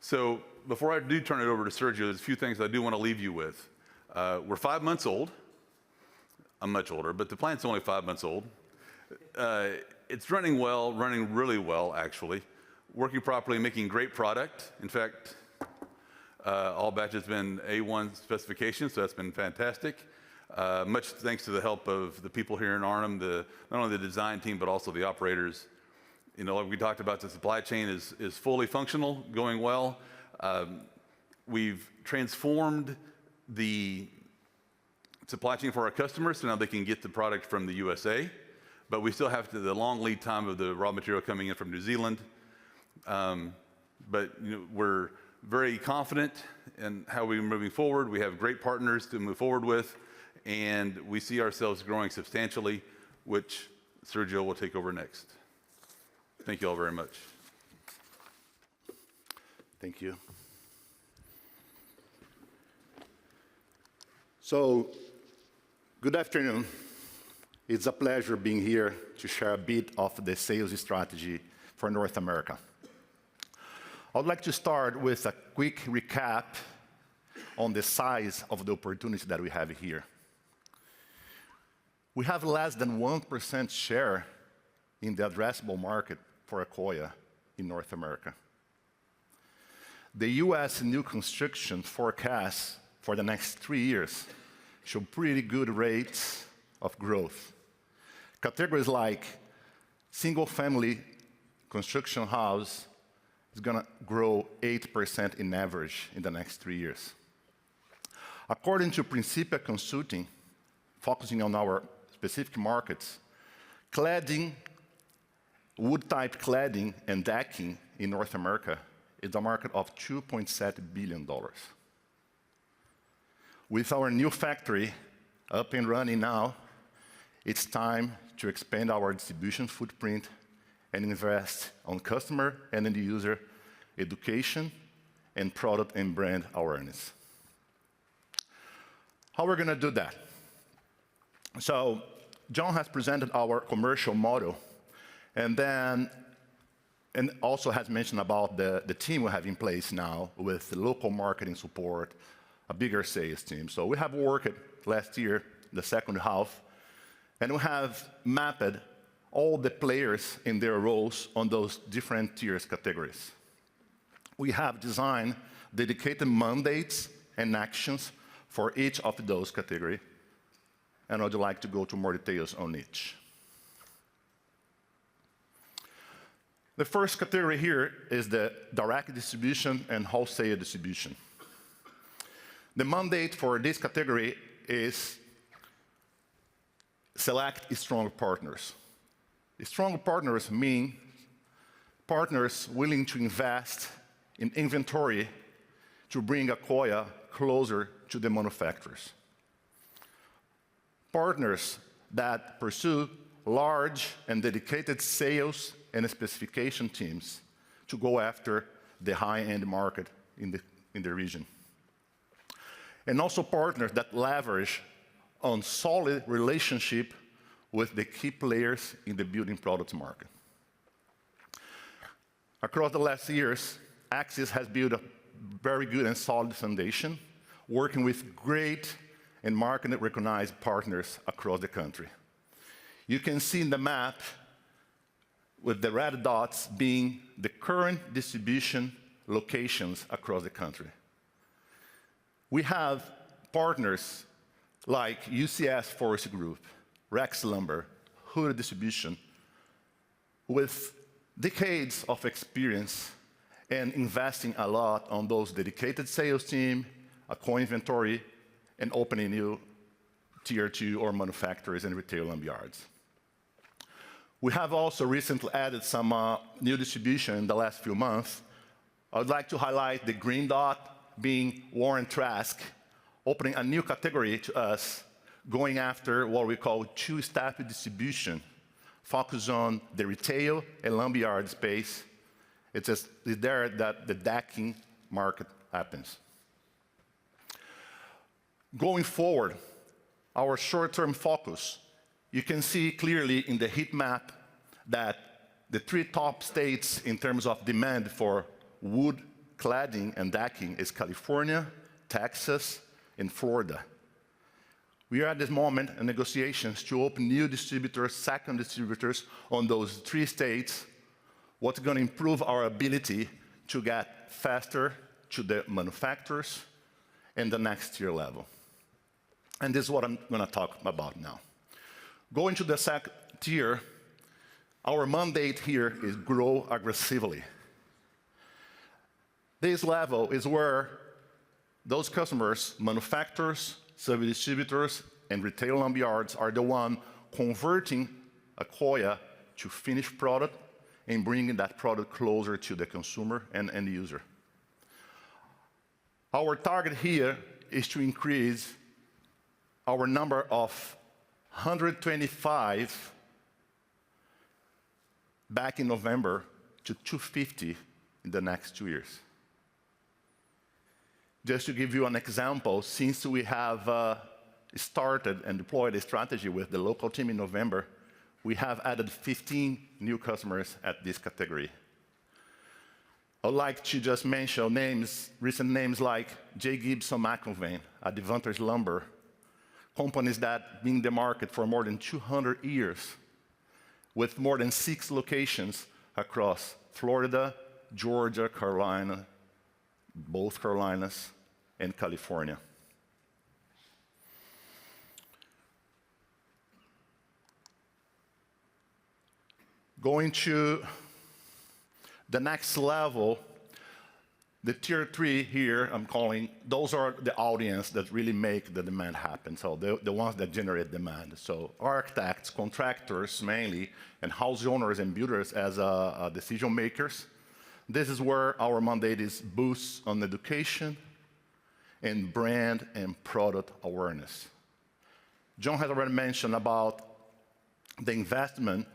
So before I do turn it over to Sergio, there's a few things I do want to leave you with. We're 5 months old. I'm much older, but the plant's only 5 months old. It's running well, running really well, actually. Working properly, making great product. In fact, all batches have been A1 specification, so that's been fantastic. Much thanks to the help of the people here in Arnhem, not only the design team, but also the operators. You know, like we talked about, the supply chain is fully functional, going well. We've transformed the supply chain for our customers, so now they can get the product from the USA, but we still have the long lead time of the raw material coming in from New Zealand. But you know, we're very confident in how we're moving forward. We have great partners to move forward with, and we see ourselves growing substantially, which Sergio will take over next. Thank you all very much. Thank you. So, good afternoon. It's a pleasure being here to share a bit of the sales strategy for North America. I would like to start with a quick recap on the size of the opportunity that we have here. We have less than 1% share in the addressable market for Accoya in North America. The US new construction forecasts for the next 3 years show pretty good rates of growth. Categories like single-family construction house is going to grow 8% in average in the next 3 years. According to Principia Consulting, focusing on our specific markets, cladding, wood-type cladding and decking in North America is a market of $2.7 billion. With our new factory up and running now, it's time to expand our distribution footprint and invest on customer and end user education and product and brand awareness. How we're going to do that? So, John has presented our commercial model, and also has mentioned about the team we have in place now with local marketing support, a bigger sales team. So we have worked last year, the second half, and we have mapped all the players in their roles on those different tiers categories. We have designed dedicated mandates and actions for each of those categories, and I'd like to go to more details on each. The first category here is the direct distribution and wholesale distribution. The mandate for this category is select strong partners. Strong partners mean partners willing to invest in inventory to bring Accoya closer to the manufacturers. Partners that pursue large and dedicated sales and specification teams to go after the high-end market in the region. And also partners that leverage on solid relationship with the key players in the building products market. Across the last years, Accsys has built a very good and solid foundation, working with great and market-recognized partners across the country. You can see in the map with the red dots being the current distribution locations across the country. We have partners like UCS Forest Group, Rex Lumber, Hood Distribution, with decades of experience and investing a lot on those dedicated sales team, a co-inventory, and opening new tier 2 or manufacturers and retail lumberyards. We have also recently added some new distribution in the last few months. I would like to highlight the green dot being Warren Trask, opening a new category to us, going after what we call two-step distribution, focus on the retail and lumberyard space. It's there that the decking market happens. Going forward, our short-term focus, you can see clearly in the heat map that the 3 top states in terms of demand for wood cladding and decking is California, Texas, and Florida. We are at this moment in negotiations to open new distributors, second distributors on those 3 states, what's going to improve our ability to get faster to the manufacturers and the next tier level. And this is what I'm going to talk about now. Going to the second tier, our mandate here is grow aggressively. This level is where those customers, manufacturers, sub-distributors, and retail lumberyards are the one converting Accoya to finished product and bringing that product closer to the consumer and end user. Our target here is to increase our number of 125 back in November to 250 in the next 2 years. Just to give you an example, since we have started and deployed a strategy with the local team in November, we have added 15 new customers at this category. I would like to just mention names, recent names like J. Gibson McIlvain, Advantage Lumber, companies that been in the market for more than 200 years, with more than 6 locations across Florida, Georgia, Carolina, both Carolinas, and California. Going to the next level, the tier 3 here, I'm calling, those are the audience that really make the demand happen, so the ones that generate demand. So architects, contractors mainly, and house owners and builders as decision makers. This is where our mandate is boost on education and brand and product awareness. John has already mentioned about the investment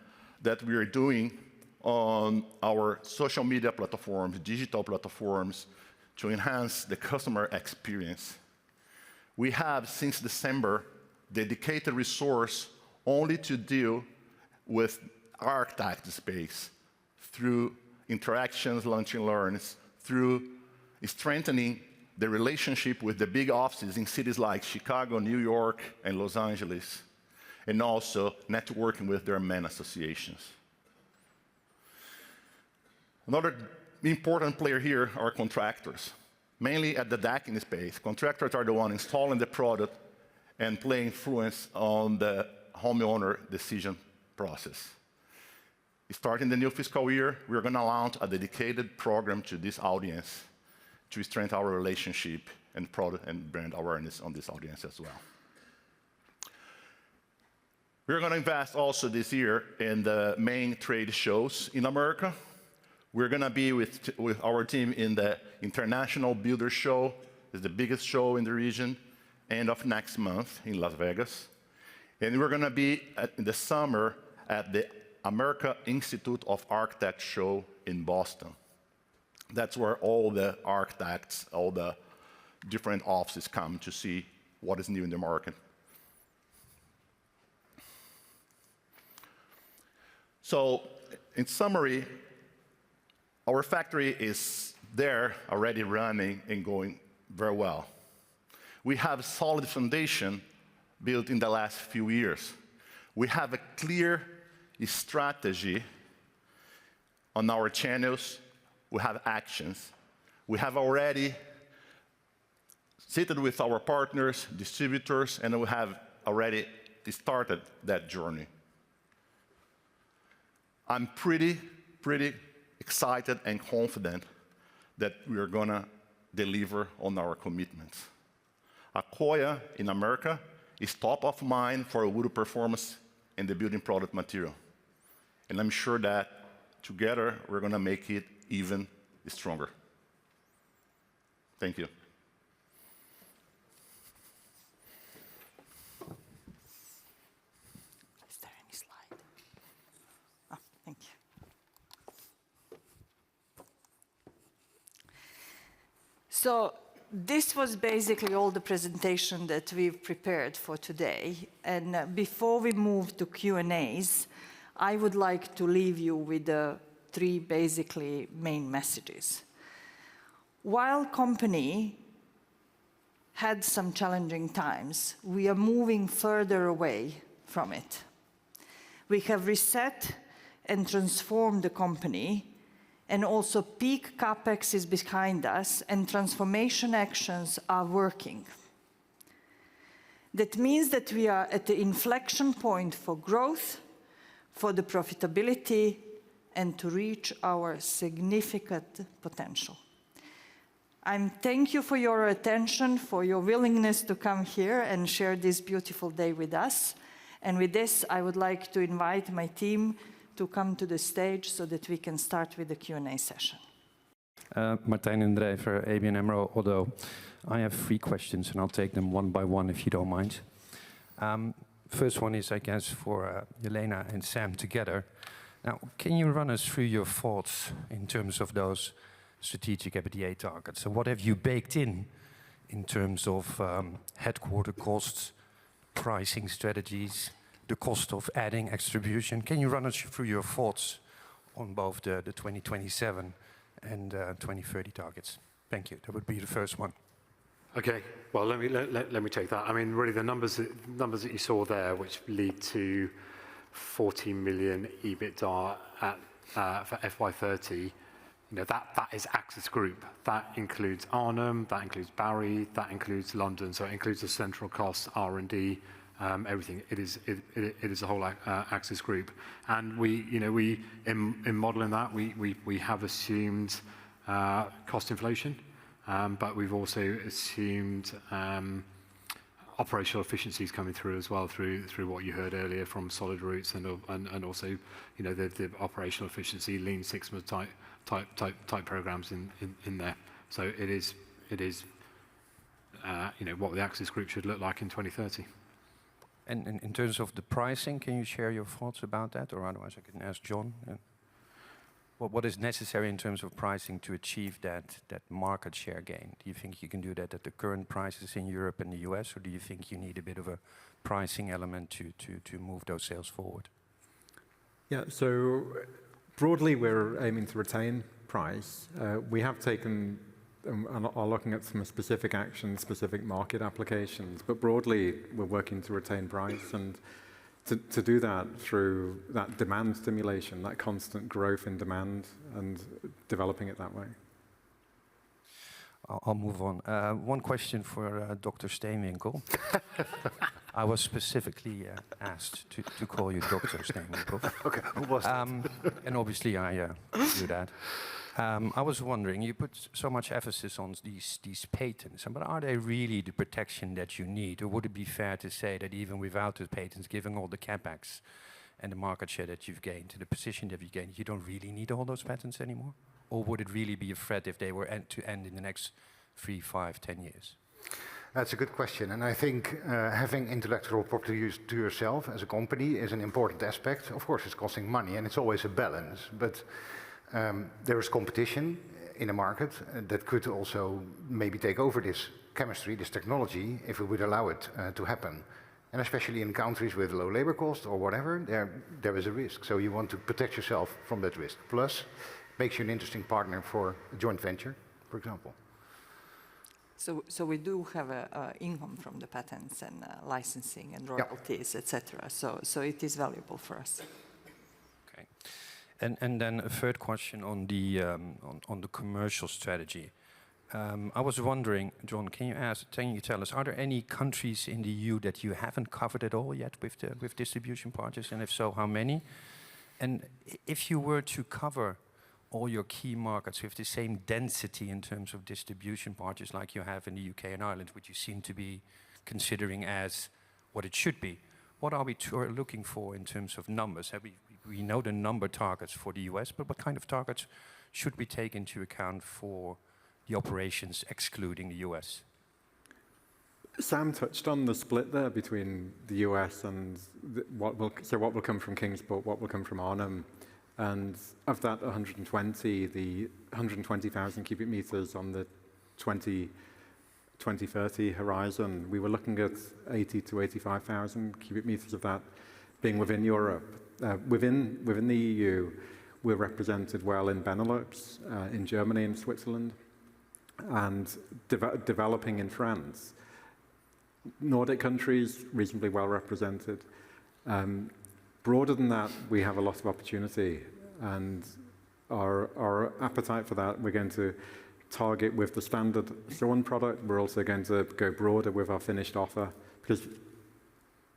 that we are doing on our social media platforms, digital platforms, to enhance the customer experience. We have, since December, dedicated resource only to deal with architect space through interactions, lunch and learns, through strengthening the relationship with the big offices in cities like Chicago, New York, and Los Angeles, and also networking with their main associations. Another important player here are contractors, mainly at the decking space. Contractors are the ones installing the product and playing influence on the homeowner decision process. Starting the new fiscal year, we're going to launch a dedicated program to this audience to strengthen our relationship and product and brand awareness on this audience as well. We're going to invest also this year in the main trade shows in America. We're going to be with our team in the International Builder Show. It's the biggest show in the region, end of next month in Las Vegas. And we're going to be in the summer at the American Institute of Architects show in Boston. That's where all the architects, all the different offices come to see what is new in the market. So, in summary, our factory is there, already running and going very well. We have a solid foundation built in the last few years. We have a clear strategy on our channels. We have actions. We have already sat with our partners, distributors, and we have already started that journey. I'm pretty excited and confident that we are going to deliver on our commitments. Accoya in America is top of mind for wood performance in the building product material. And I'm sure that together we're going to make it even stronger. Thank you. Is there any slide? Oh, thank you. So this was basically all the presentation that we've prepared for today. And before we move to Q&As, I would like to leave you with the 3 basically main messages. While company had some challenging times, we are moving further away from it. We have reset and transformed the company, and also peak CapEx is behind us, and transformation actions are working. That means that we are at the inflection point for growth, for the profitability, and to reach our significant potential. Thank you for your attention, for your willingness to come here and share this beautiful day with us. And with this, I would like to invite my team to come to the stage so that we can start with the Q&A session. Martijn en Drijver, ABN AMRO, Oddo. I have 3 questions, and I'll take them one by one if you don't mind. First one is, I guess, for Jelena and Sam together. Now, can you run us through your thoughts in terms of those strategic EBITDA targets? So what have you baked in terms of headquarter costs, pricing strategies, the cost of adding distribution. Can you run us through your thoughts on both the 2027 and 2030 targets? Thank you. That would be the first one. Okay. Well, let me take that. I mean, really, the numbers that you saw there, which lead to 40 million EBITDA for FY30, that is Accsys Group. That includes Arnhem, that includes Barry, that includes London. So it includes the central costs, R&D, everything. It is the whole Accsys Group. And we in modelling that, we have assumed cost inflation, but we've also assumed operational efficiencies coming through as well through what you heard earlier from Solid Roots and also the operational efficiency Lean Six Sigma type programs in there. So it is what the Accsys Group should look like in 2030. And in terms of the pricing, can you share your thoughts about that, or otherwise I can ask John? What is necessary in terms of pricing to achieve that market share gain? Do you think you can do that at the current prices in Europe and the US, or do you think you need a bit of a pricing element to move those sales forward? Yeah, so broadly we're aiming to retain price. We have taken and are looking at some specific actions, specific market applications, but broadly we're working to retain price and to do that through that demand stimulation, that constant growth in demand and developing it that way. I'll move on. One question for Dr. Steenwinkel. I was specifically asked to call you Dr. Steenwinkel. Okay, who was that? And obviously I do that. I was wondering, you put so much emphasis on these patents, but are they really the protection that you need? Or would it be fair to say that even without the patents, given all the capex and the market share that you've gained, the position that you've gained, you don't really need all those patents anymore? Or would it really be a threat if they were to end in the next 3, 5, 10 years? That's a good question, and I think having intellectual property use to yourself as a company is an important aspect. Of course, it's costing money, and it's always a balance, but there is competition in a market that could also maybe take over this chemistry, this technology, if we would allow it to happen. And especially in countries with low labor cost or whatever, there is a risk. So you want to protect yourself from that risk. Plus, makes you an interesting partner for a joint venture, for example. So we do have income from the patents and licensing and royalties, etc. So it is valuable for us. Okay. And then a third question on the commercial strategy. I was wondering, John, can you tell us, are there any countries in the EU that you haven't covered at all yet with distribution partners, and if so, how many? And if you were to cover all your key markets with the same density in terms of distribution partners like you have in the UK and Ireland, which you seem to be considering as what it should be, what are we looking for in terms of numbers? We know the number targets for the US, but what kind of targets should we take into account for the operations excluding the US? Sam touched on the split there between the US and what will come from Kingsport, what will come from Arnhem. And of that 120, the 120,000 cubic meters on the 2030 horizon, we were looking at 80 to 85,000 cubic meters of that being within Europe. Within the EU, we're represented well in Benelux, in Germany and Switzerland, and developing in France. Nordic countries, reasonably well represented. Broader than that, we have a lot of opportunity, and our appetite for that, we're going to target with the standard Thorn product. We're also going to go broader with our finished offer, because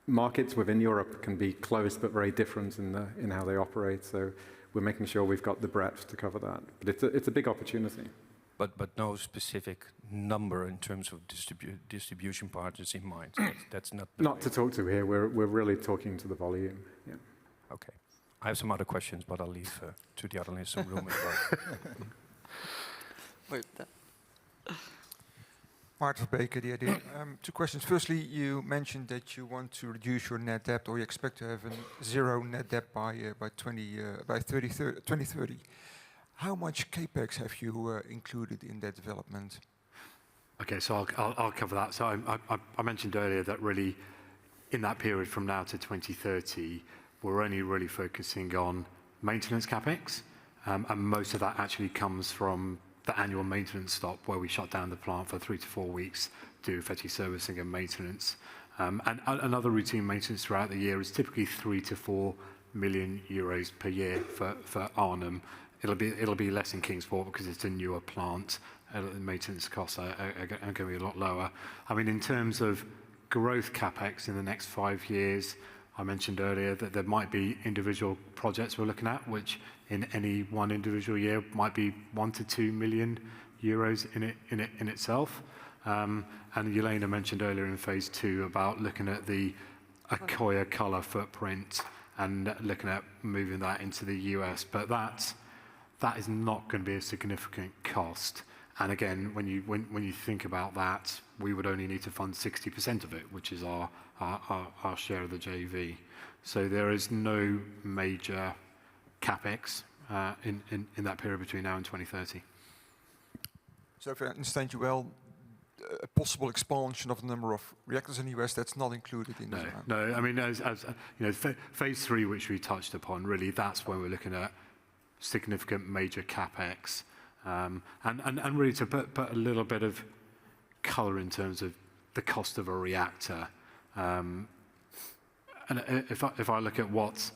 markets within Europe can be close but very different in how they operate. So we're making sure we've got the breadth to cover that. But it's a big opportunity. But no specific number in terms of distribution partners in mind. That's not. Not to talk to here. We're really talking to the volume. Yeah. Okay. I have some other questions, but I'll leave to the other in some room as well. Maarten Verbeek, the idea. 2 questions. Firstly, you mentioned that you want to reduce your net debt, or you expect to have a 0 net debt by 2030. How much capex have you included in that development? Okay, so I'll cover that. So I mentioned earlier that really in that period from now to 2030, we're only really focusing on maintenance capex, and most of that actually comes from the annual maintenance stop where we shut down the plant for 3 to 4 weeks, do effective servicing and maintenance. And another routine maintenance throughout the year is typically 3 to 4 million euros per year for Arnhem. It'll be less in Kingsport because it's a newer plant. The maintenance costs are going to be a lot lower. I mean, in terms of growth capex in the next 5 years, I mentioned earlier that there might be individual projects we're looking at, which in any one individual year might be 1 to 2 million euros in itself. And Jelena mentioned earlier in phase 2 about looking at the Accoya colour footprint and looking at moving that into the US, but that is not going to be a significant cost. And again, when you think about that, we would only need to fund 60% of it, which is our share of the JV. So there is no major capex in that period between now and 2030. So if I understand you well, a possible expansion of the number of reactors in the US, that's not included in this round. No. I mean, as you know, phase 3, which we touched upon, really, that's when we're looking at significant major capex, and really to put a little bit of colour in terms of the cost of a reactor. And if I look at what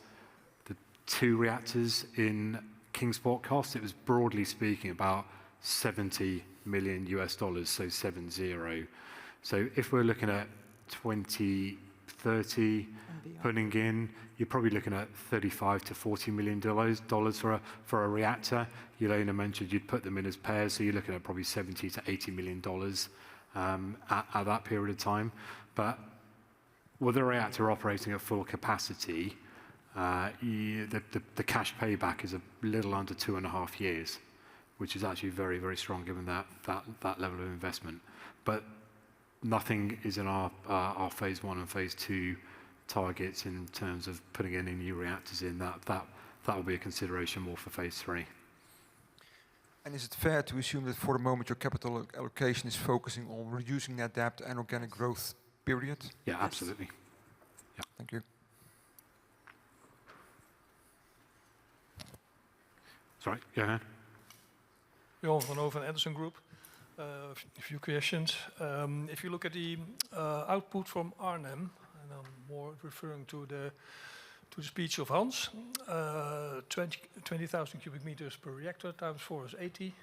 the 2 reactors in Kingsport cost, it was broadly speaking about $70 million, so 70. So if we're looking at 2030 putting in, you're probably looking at $35 to $40 million for a reactor. Jelena mentioned you'd put them in as pairs, so you're looking at probably $70 to $80 million at that period of time. But with a reactor operating at full capacity, the cash payback is a little under 2.5 years, which is actually very, very strong given that level of investment. But nothing is in our phase 1 and phase 2 targets in terms of putting any new reactors in. That will be a consideration more for phase 3. And is it fair to assume that for the moment your capital allocation is focusing on reducing net debt and organic growth, period? Yeah, absolutely. Yeah. Thank you. Sorry, go ahead. Johan van Over, Anderson Group. A few questions. If you look at the output from Arnhem, and I'm more referring to the speech of Hans, 20,000 cubic meters per reactor times 4 is 80.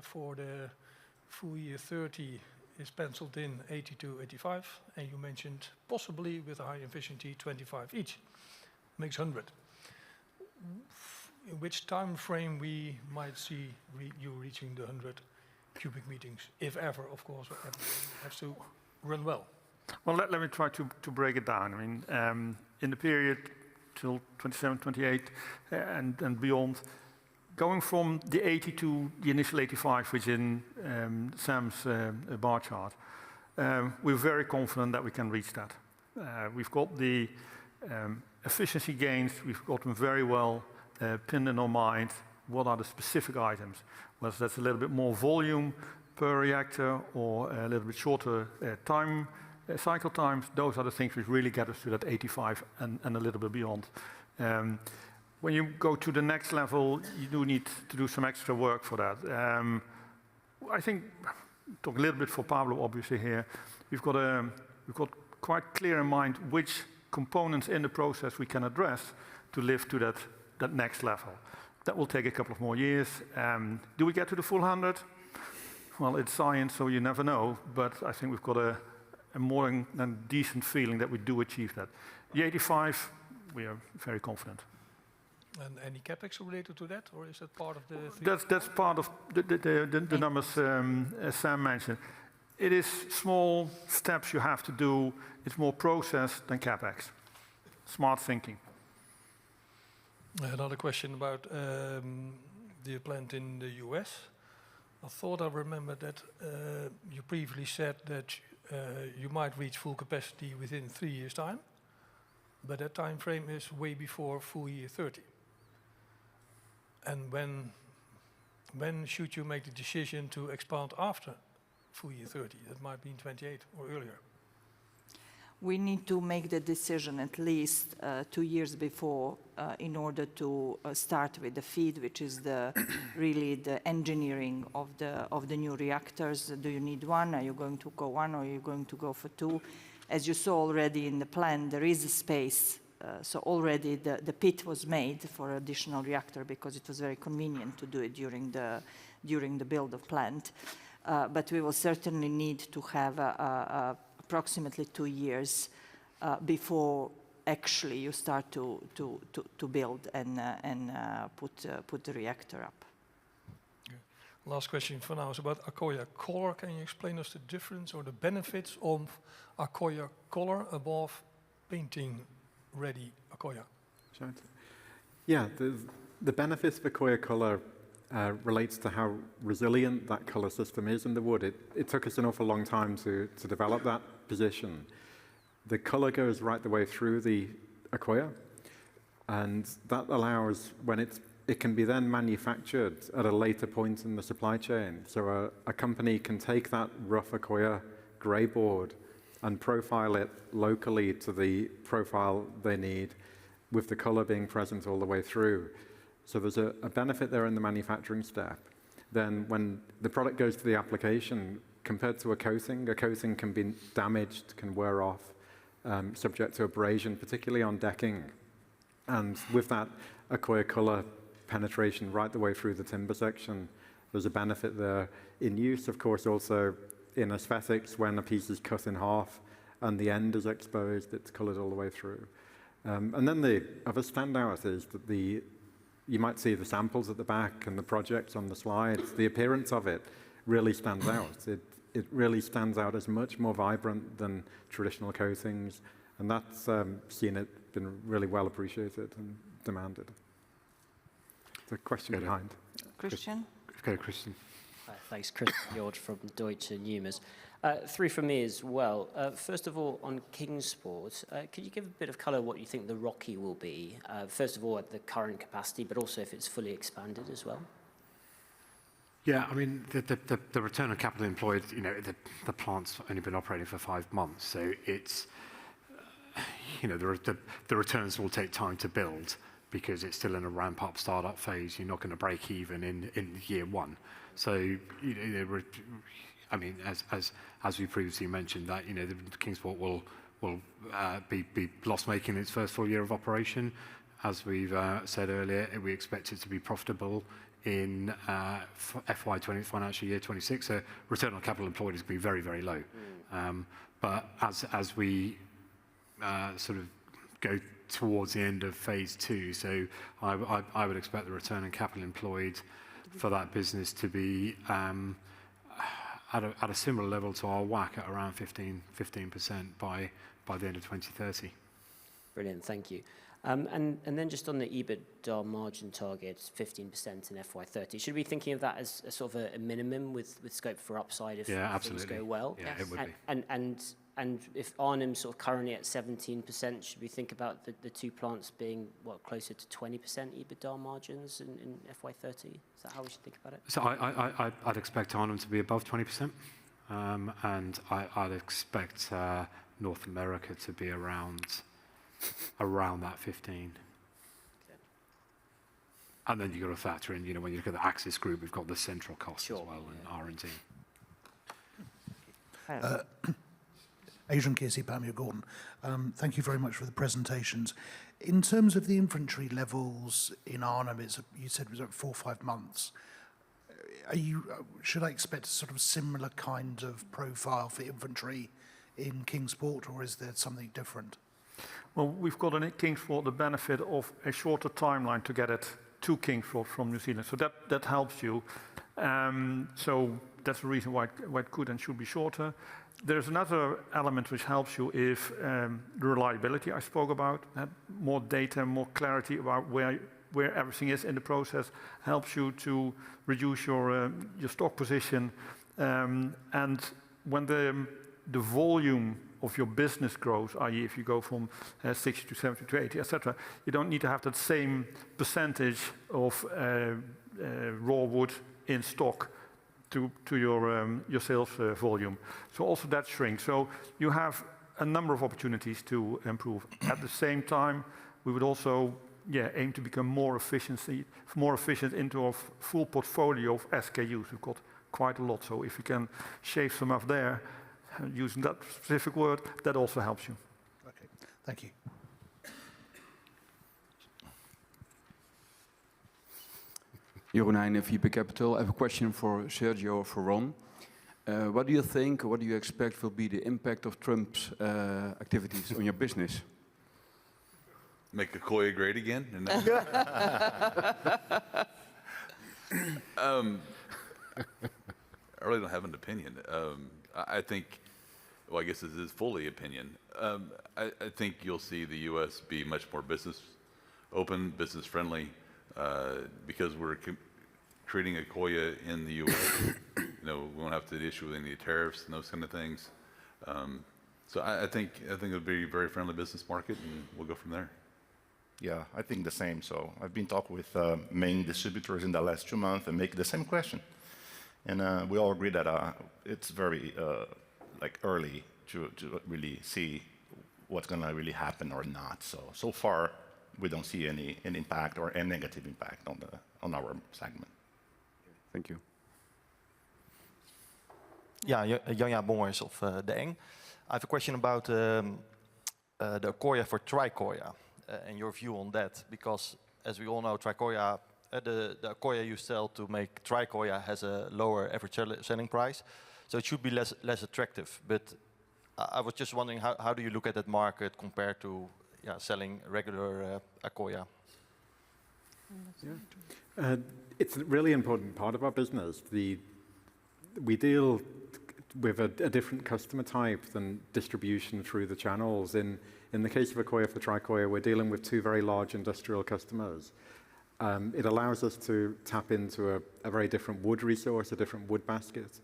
For the full year 30 is penciled in 80 to 85, and you mentioned possibly with a high efficiency 25 each, makes 100. In which time frame we might see you reaching the 100 cubic meters, if ever, of course, everything has to run well? Well, let me try to break it down. I mean, in the period till 27, 28 and beyond, going from the 80 to the initial 85, which in Sam's bar chart, we're very confident that we can reach that. We've got the efficiency gains, we've got them very well pinned in our mind. What are the specific items? Whether that's a little bit more volume per reactor or a little bit shorter cycle times, those are the things which really get us to that 85 and a little bit beyond. When you go to the next level, you do need to do some extra work for that. I think, talk a little bit for Pablo obviously here, we've got quite clear in mind which components in the process we can address to live to that next level. That will take a couple of more years. Do we get to the full 100? Well, it's science, so you never know, but I think we've got a more than decent feeling that we do achieve that. The 85, we are very confident. And any capex related to that, or is that part of the? That's part of the numbers Sam mentioned. It is small steps you have to do. It's more process than capex. Smart thinking. Another question about the plant in the US. I thought I remember that you previously said that you might reach full capacity within 3 years' time, but that time frame is way before full year 30. And when should you make the decision to expand after full year 30? That might be in 28 or earlier. we need to make the decision at least 2 years before in order to start with the FEED, which is really the engineering of the new reactors. Do you need one? Are you going to go one, or are you going to go for two? As you saw already in the plan, there is a space. So already the pit was made for additional reactor because it was very convenient to do it during the build of plant. But we will certainly need to have approximately 2 years before actually you start to build and put the reactor up. Okay. Last question for now is about Accoya color. Can you explain us the difference or the benefits of Accoya color above painting ready Accoya? Sure. Yeah, the benefits of Accoya color relates to how resilient that color system is in the wood. It took us an awful long time to develop that position. The color goes right the way through the Accoya, and that allows when it can be then manufactured at a later point in the supply chain. So a company can take that rough Accoya gray board and profile it locally to the profile they need, with the color being present all the way through. So there's a benefit there in the manufacturing step. Then when the product goes to the application, compared to a coating can be damaged, can wear off, subject to abrasion, particularly on decking. And with that Accoya color penetration right the way through the timber section, there's a benefit there. In use, of course, also in aesthetics, when a piece is cut in half and the end is exposed, it's colored all the way through. And then the other standout is that you might see the samples at the back and the projects on the slides. The appearance of it really stands out. It really stands out as much more vibrant than traditional coatings, and that's been really well appreciated and demanded. The question behind. Christian? Go, Christian. Thanks, Chris George from Deutsche Numis. 3 from me as well. First of all, on Kingsport, could you give a bit of colour what you think the ROCE will be? First of all, at the current capacity, but also if it's fully expanded as well. Yeah, I mean, the return on capital employed, the plant's only been operating for 5 months, so it's, the returns will take time to build because it's still in a ramp-up, start-up phase. You're not going to break even in year 1. So, I mean, as we previously mentioned, that the Kingsport will be loss-making in its first full year of operation. As we've said earlier, we expect it to be profitable in FY20 financial year 26. So return on capital employed is going to be very, very low. But as we sort of go towards the end of phase 2, so I would expect the return on capital employed for that business to be at a similar level to our WACC at around 15% by the end of 2030. Brilliant, thank you. And then just on the EBITDA margin target, 15% in FY30, should we be thinking of that as a sort of a minimum with scope for upside if things go well? Yeah, it would be. And if Arnhem's sort of currently at 17%, should we think about the 2 plants being, closer to 20% EBITDA margins in FY30? Is that how we should think about it? So I'd expect Arnhem to be above 20%, and I'd expect North America to be around that 15. Okay. And then you've got to factor in, when you look at the Accsys group, we've got the central costs as well, and R&D. Adrian Kearsey, Pamela Gordon. Thank you very much for the presentations. In terms of the inventory levels in Arnhem, you said it was at 4 or 5 months. Should I expect a sort of similar kind of profile for inventory in Kingsport, or is there something different? Well, we've got in Kingsport the benefit of a shorter timeline to get it to Kingsport from New Zealand. So that helps you. So that's the reason why it could and should be shorter. There's another element which helps you if the reliability I spoke about, more data, more clarity about where everything is in the process, helps you to reduce your stock position. And when the volume of your business grows, i.e. if you go from 60 to 70 to 80, etc., you don't need to have that same percentage of raw wood in stock to your sales volume. So also that shrinks. So you have a number of opportunities to improve. At the same time, we would also aim to become more efficient into our full portfolio of SKUs. We've got quite a lot, so if you can shave some off there, using that specific word, that also helps you. Okay, thank you. Jeroen Heijnen, VP Capital. I have a question for Sergio or for Ron. What do you think, or what do you expect will be the impact of Trump's activities on your business? Make Accoya great again? I really don't have an opinion. I think, well, I guess this is fully opinion. I think you'll see the U.S. be much more business open, business friendly, because we're creating Accoya in the U.S. We won't have to issue with any tariffs and those kind of things. So I think it'll be a very friendly business market, and we'll go from there. Yeah, I think the same. So I've been talking with main distributors in the last 2 months and make the same question. And we all agree that it's very early to really see what's going to really happen or not. So far, we don't see any impact or any negative impact on our segment. Thank you. Yeah, Janja Bongers of De Eng. I have a question about the Accoya for Tricoya and your view on that, because as we all know, Tricoya, the Accoya you sell to make Tricoya has a lower average selling price, so it should be less attractive. But I was just wondering, how do you look at that market compared to selling regular Accoya? It's a really important part of our business. We deal with a different customer type than distribution through the channels. In the case of Accoya for Tricoya, we're dealing with 2 very large industrial customers. It allows us to tap into a very different wood resource, a different wood basket,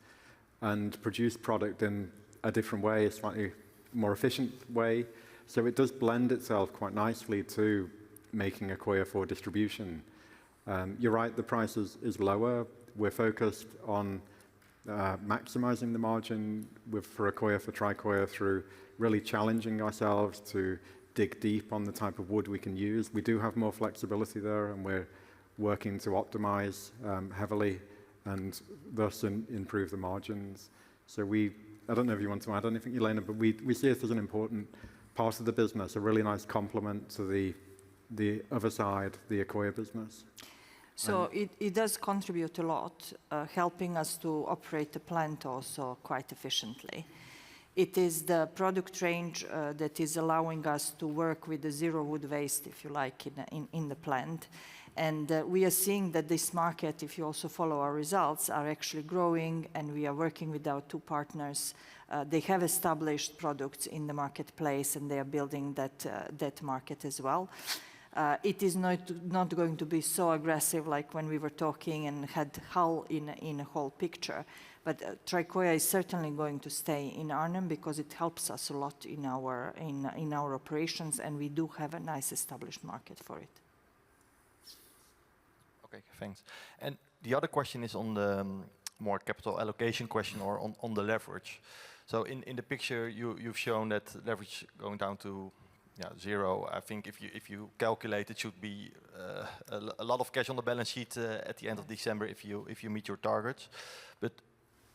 and produce product in a different way, a slightly more efficient way. So it does blend itself quite nicely to making Accoya for distribution. You're right, the price is lower. We're focused on maximizing the margin for Accoya for Tricoya through really challenging ourselves to dig deep on the type of wood we can use. We do have more flexibility there, and we're working to optimize heavily and thus improve the margins. So I don't know if you want to add anything, Elena, but we see it as an important part of the business, a really nice complement to the other side, the Accoya business. So it does contribute a lot, helping us to operate the plant also quite efficiently. It is the product range that is allowing us to work with the zero wood waste, if you like, in the plant. And we are seeing that this market, if you also follow our results, are actually growing, and we are working with our 2 partners. They have established products in the marketplace, and they are building that market as well. It is not going to be so aggressive like when we were talking and had Hull in a whole picture. But Tricoya is certainly going to stay in Arnhem because it helps us a lot in our operations, and we do have a nice established market for it. Okay, thanks. And the other question is on the more capital allocation question, or on the leverage. So in the picture, you've shown that leverage going down to 0. I think if you calculate, it should be a lot of cash on the balance sheet at the end of December if you meet your targets. But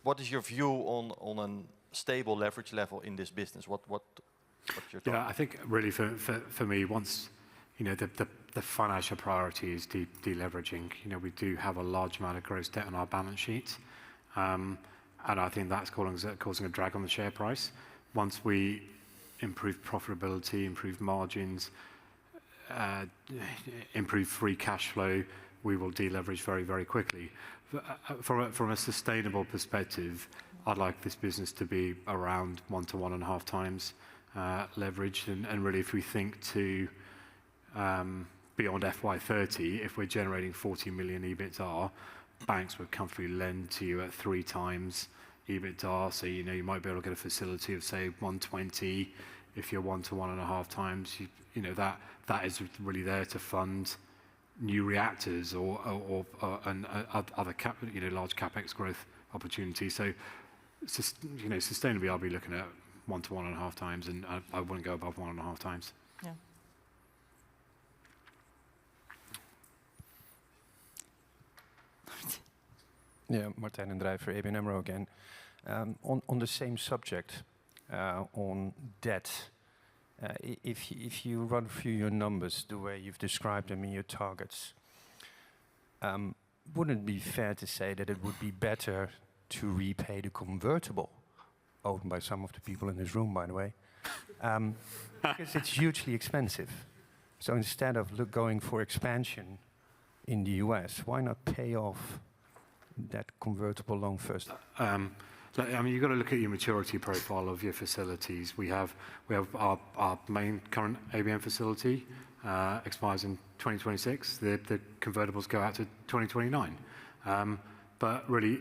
what is your view on a stable leverage level in this business? What's your thought? Yeah, I think really for me, once the financial priority is deleveraging. We do have a large amount of gross debt on our balance sheet, and I think that's causing a drag on the share price. Once we improve profitability, improve margins, improve free cash flow, we will deleverage very, very quickly. From a sustainable perspective, I'd like this business to be around 1 to 1.5 times leverage. And really, if we think to beyond FY30, if we're generating 40 million EBITDA, banks would comfortably lend to you at 3 times EBITDA. So, you might be able to get a facility of, say, 120. If you're 1 to 1.5 times, that is really there to fund new reactors or other large capex growth opportunities. So, sustainably, I'll be looking at 1 to 1.5 times, and I wouldn't go above 1.5 times. Yeah. Yeah, Martijn and Drijf for ABN AMRO again. On the same subject, on debt, if you run through your numbers the way you've described them in your targets, wouldn't it be fair to say that it would be better to repay the convertible, owned by some of the people in this room, by the way, because it's hugely expensive. So instead of going for expansion in the US, why not pay off that convertible loan first? I mean, you've got to look at your maturity profile of your facilities. We have our main current ABN facility expires in 2026. The convertibles go out to 2029. But really,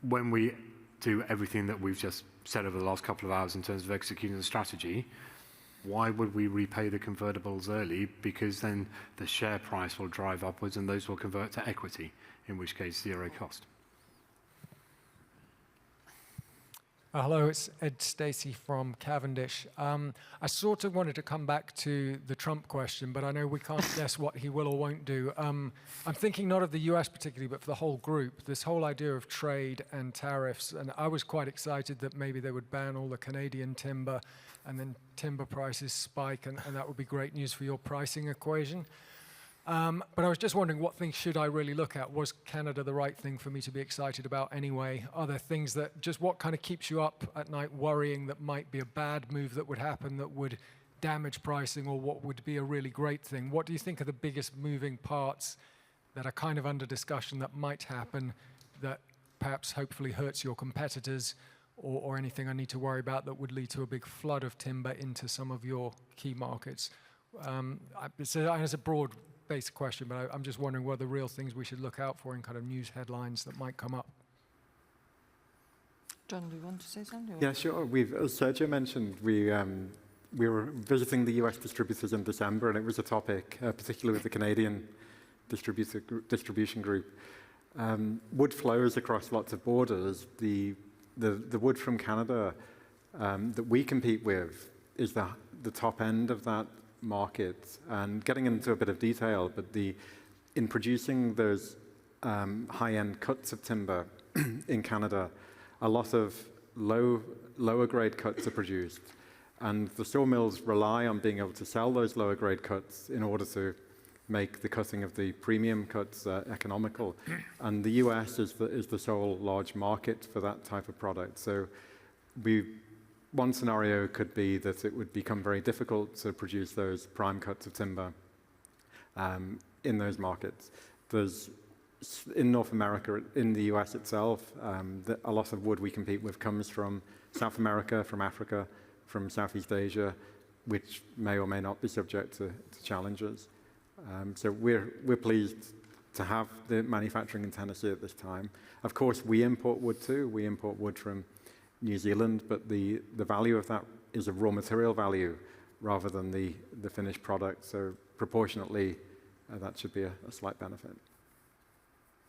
when we do everything that we've just said over the last couple of hours in terms of executing the strategy, why would we repay the convertibles early? Because then the share price will drive upwards and those will convert to equity, in which case zero cost. Hello, it's Ed Stacey from Cavendish. I sort of wanted to come back to the Trump question, but I know we can't guess what he will or won't do. I'm thinking not of the US particularly, but for the whole group, this whole idea of trade and tariffs, and I was quite excited that maybe they would ban all the Canadian timber and then timber prices spike, and that would be great news for your pricing equation. But I was just wondering, what things should I really look at? Was Canada the right thing for me to be excited about anyway? Are there things that, just what kind of keeps you up at night worrying that might be a bad move that would happen that would damage pricing, or what would be a really great thing? What do you think are the biggest moving parts that are kind of under discussion that might happen that perhaps hopefully hurts your competitors, or anything I need to worry about that would lead to a big flood of timber into some of your key markets? It's a broad basic question, but I'm just wondering what are the real things we should look out for in kind of news headlines that might come up. John, do you want to say something? Yeah, sure. As Sergio mentioned, we were visiting the US distributors in December, and it was a topic, particularly with the Canadian distribution group. Wood flows across lots of borders. The wood from Canada that we compete with is the top end of that market, and getting into a bit of detail, but in producing those high-end cuts of timber in Canada, a lot of lower grade cuts are produced, and the sawmills rely on being able to sell those lower grade cuts in order to make the cutting of the premium cuts economical. And the US is the sole large market for that type of product. So one scenario could be that it would become very difficult to produce those prime cuts of timber in those markets. In North America, in the US itself, a lot of wood we compete with comes from South America, from Africa, from Southeast Asia, which may or may not be subject to challenges. So we're pleased to have the manufacturing in Tennessee at this time. Of course, we import wood too. We import wood from New Zealand, but the value of that is a raw material value rather than the finished product. So proportionately, that should be a slight benefit.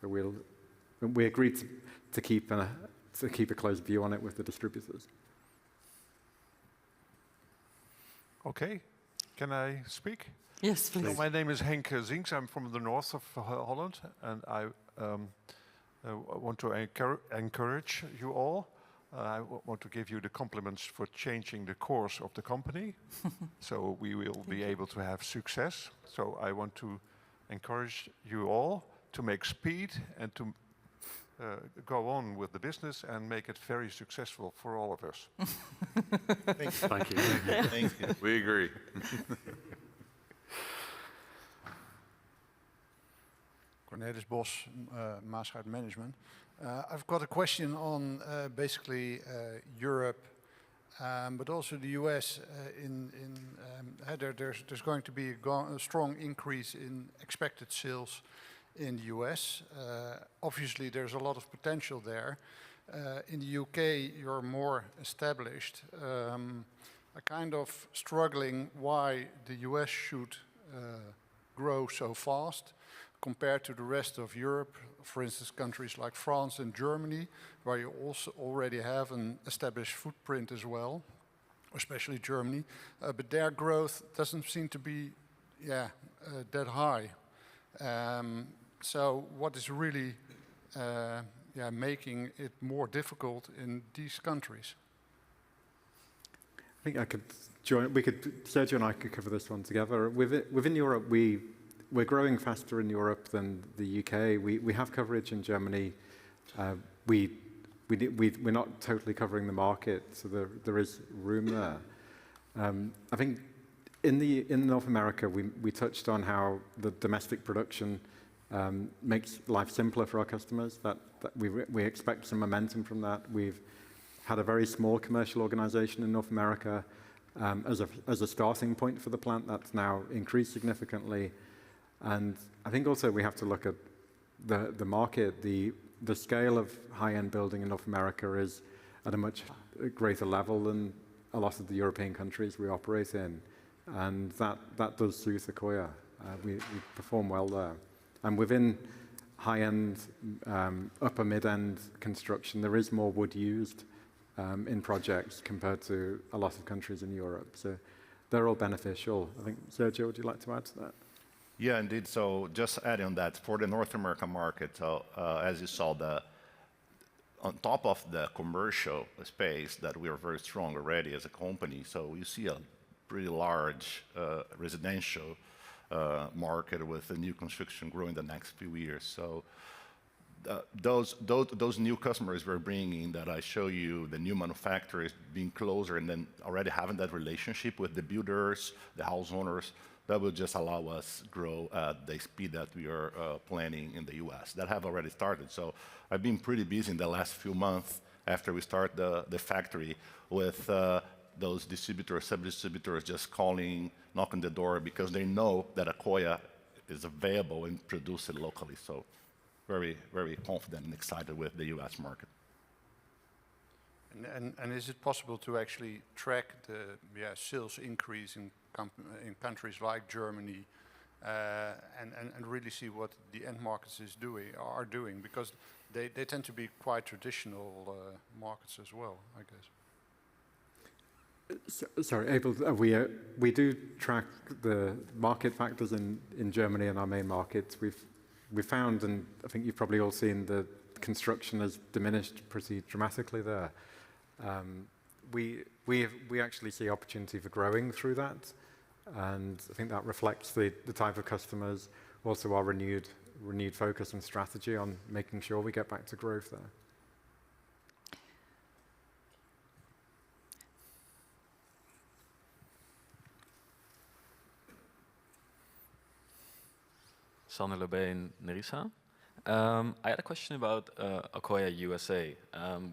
But we agreed to keep a close view on it with the distributors. Okay, can I speak? Yes, please. So my name is Henk Zinks. I'm from the north of Holland, and I want to encourage you all. I want to give you the compliments for changing the course of the company, so we will be able to have success. So I want to encourage you all to make speed and to go on with the business and make it very successful for all of us. Thank you. Thank you. We agree. Cornelis Bos, Maasruid Management. I've got a question on basically Europe, but also the US. There's going to be a strong increase in expected sales in the US. Obviously, there's a lot of potential there. In the UK, you're more established. I'm kind of struggling why the US should grow so fast compared to the rest of Europe, for instance, countries like France and Germany, where you also already have an established footprint as well. especially Germany, but their growth doesn't seem to be that high. So what is really making it more difficult in these countries? I think I could join. Sergio and I could cover this one together. Within Europe, we're growing faster in Europe than the UK. We have coverage in Germany. We're not totally covering the market, so there is room there. I think in North America, we touched on how the domestic production makes life simpler for our customers. That we expect some momentum from that. We've had a very small commercial organization in North America as a starting point for the plant. That's now increased significantly. And I think also we have to look at the market. The scale of high-end building in North America is at a much greater level than a lot of the European countries we operate in. And that does suit Accoya. We perform well there. And within high-end, upper mid-end construction, there is more wood used in projects compared to a lot of countries in Europe. So they're all beneficial. I think, Sergio, would you like to add to that? Yeah, indeed. So just adding on that, for the North American market, as you saw, on top of the commercial space that we are very strong already as a company, so you see a pretty large residential market with the new construction growing the next few years. So those new customers we're bringing that I show you, the new manufacturers being closer and then already having that relationship with the builders, the house owners, that will just allow us grow at the speed that we are planning in the US. That have already started. So I've been pretty busy in the last few months after we start the factory with those distributors, sub-distributors just calling, knocking the door because they know that Accoya is available and produced it locally. So very, very confident and excited with the US market. And is it possible to actually track the sales increase in countries like Germany and really see what the end markets are doing? Because they tend to be quite traditional markets as well, I guess. Sorry, Abel, we do track the market factors in Germany and our main markets. We found, and I think you've probably all seen, the construction has diminished pretty dramatically there. We actually see opportunity for growing through that, and I think that reflects the type of customers, also our renewed focus and strategy on making sure we get back to growth there. Sanne Lebein, Nerissa. I had a question about Accoya USA.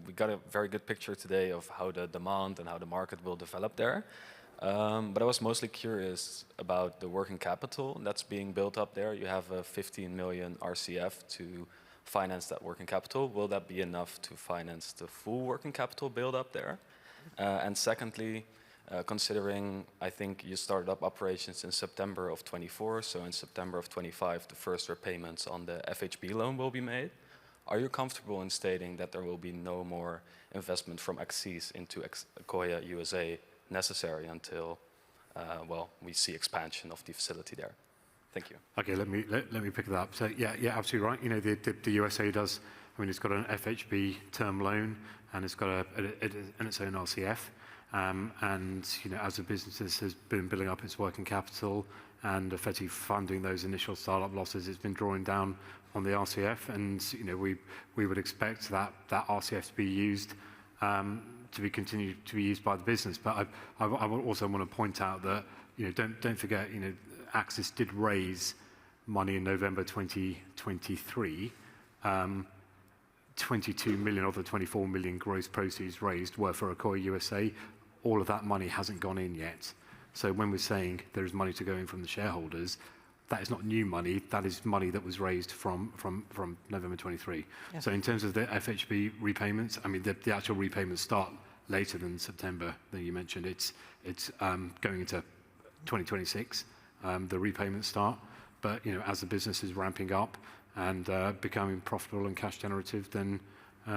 We got a very good picture today of how the demand and how the market will develop there. But I was mostly curious about the working capital that's being built up there. You have a 15 million RCF to finance that working capital. Will that be enough to finance the full working capital build up there? And secondly, considering I think you started up operations in September of 24, so in September of 25, the first repayments on the FHB loan will be made. Are you comfortable in stating that there will be no more investment from Accsys into Accoya USA necessary until, we see expansion of the facility there? Thank you. Okay, let me pick that up. So yeah, absolutely right. You know, the USA does. I mean, it's got an FHB term loan and it's got its own RCF. And you know, as a business has been building up its working capital and effectively funding those initial startup losses, it's been drawing down on the RCF, and you know, we would expect that RCF to be used to be continued to be used by the business. But I also want to point out that, you know, don't forget, you know, Accsys did raise money in November 2023. 22 million of the 24 million gross proceeds raised were for Accoya USA. All of that money hasn't gone in yet. So when we're saying there is money to go in from the shareholders, that is not new money. That is money that was raised from November 23. Yeah. So in terms of the FHB repayments, I mean, the actual repayments start later than September that you mentioned. It's going into 2026. The repayments start, but you know, as the business is ramping up and becoming profitable and cash generative, then you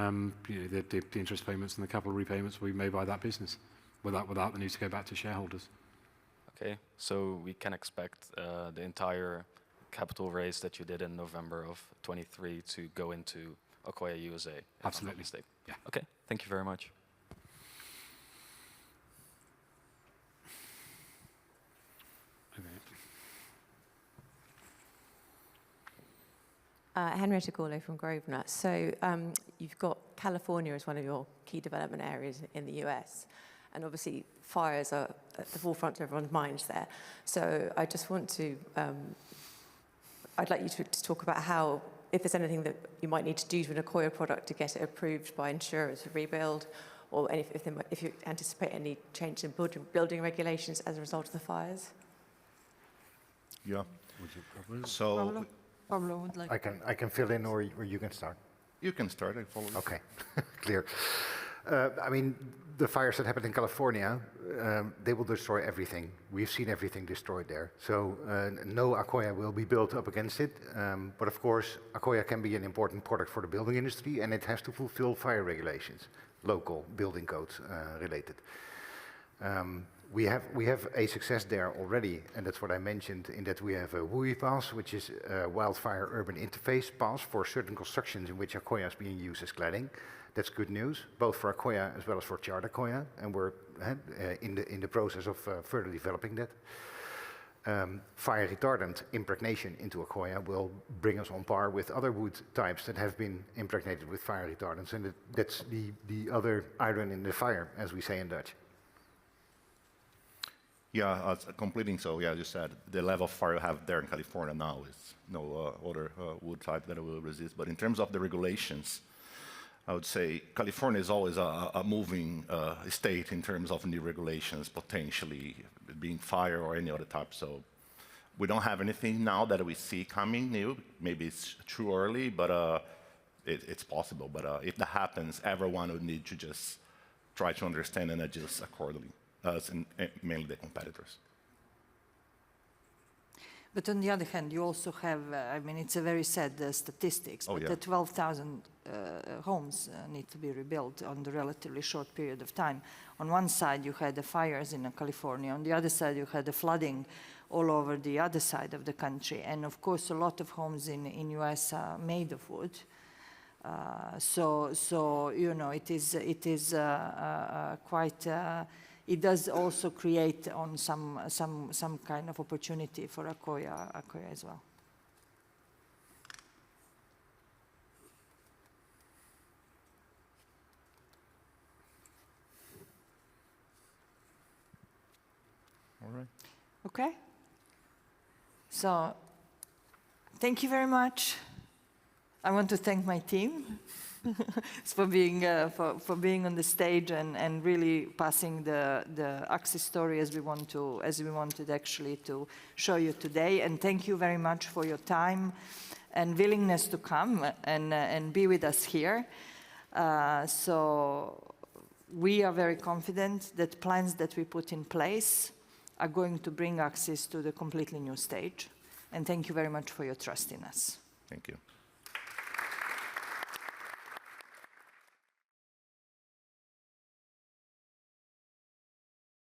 know, the interest payments and the capital repayments will be made by that business. without the need to go back to shareholders. Okay, so we can expect the entire capital raise that you did in November of 23 to go into Accoya USA. if I'm not Absolutely. mistaken. Yeah. Okay, thank you very much. Henrietta Gorlow from Grosvenor. So you've got California as one of your key development areas in the US, and obviously fires are at the forefront of everyone's minds there. So I just want to, I'd like you to talk about how, if there's anything that you might need to do to an Accoya product to get it approved by insurers for rebuild, or if you anticipate any change in building regulations as a result of the fires. Yeah. So Pablo would like. I can fill in, or you can start. You can start, I follow you. Okay, clear. I mean, the fires that happened in California, they will destroy everything. We've seen everything destroyed there. So no Accoya will be built up against it. But of course, Accoya can be an important product for the building industry, and it has to fulfill fire regulations, local building codes related. We have a success there already, and that's what I mentioned, in that we have a WUI pass, which is a wildfire urban interface pass for certain constructions in which Accoya is being used as cladding. That's good news, both for Accoya as well as for charred Accoya, and we're in the process of further developing that. Fire retardant impregnation into Accoya will bring us on par with other wood types that have been impregnated with fire retardants, and that's the other iron in the fire, as we say in Dutch. Yeah, completing, so yeah, as you said, the level of fire you have there in California now is no other wood type that will resist. But in terms of the regulations, I would say California is always a moving state in terms of new regulations, potentially being fire or any other type. So we don't have anything now that we see coming new. Maybe it's too early, but it's possible. But if that happens, everyone would need to just try to understand and adjust accordingly. Us and mainly the competitors. But on the other hand, you also have, I mean, it's a very sad statistics, but the 12,000 homes need to be rebuilt on the relatively short period of time. On one side, you had the fires in California. On the other side, you had the flooding all over the other side of the country. And of course, a lot of homes in US are made of wood. So you know, it is quite. It does also create on some kind of opportunity for Accoya as well. All right. Okay. So, thank you very much. I want to thank my team for being on the stage and really passing the Accsys story as we wanted actually to show you today. And thank you very much for your time and willingness to come and be with us here. So we are very confident that plans that we put in place are going to bring Accsys to the completely new stage. And thank you very much for your trust in us. Thank you.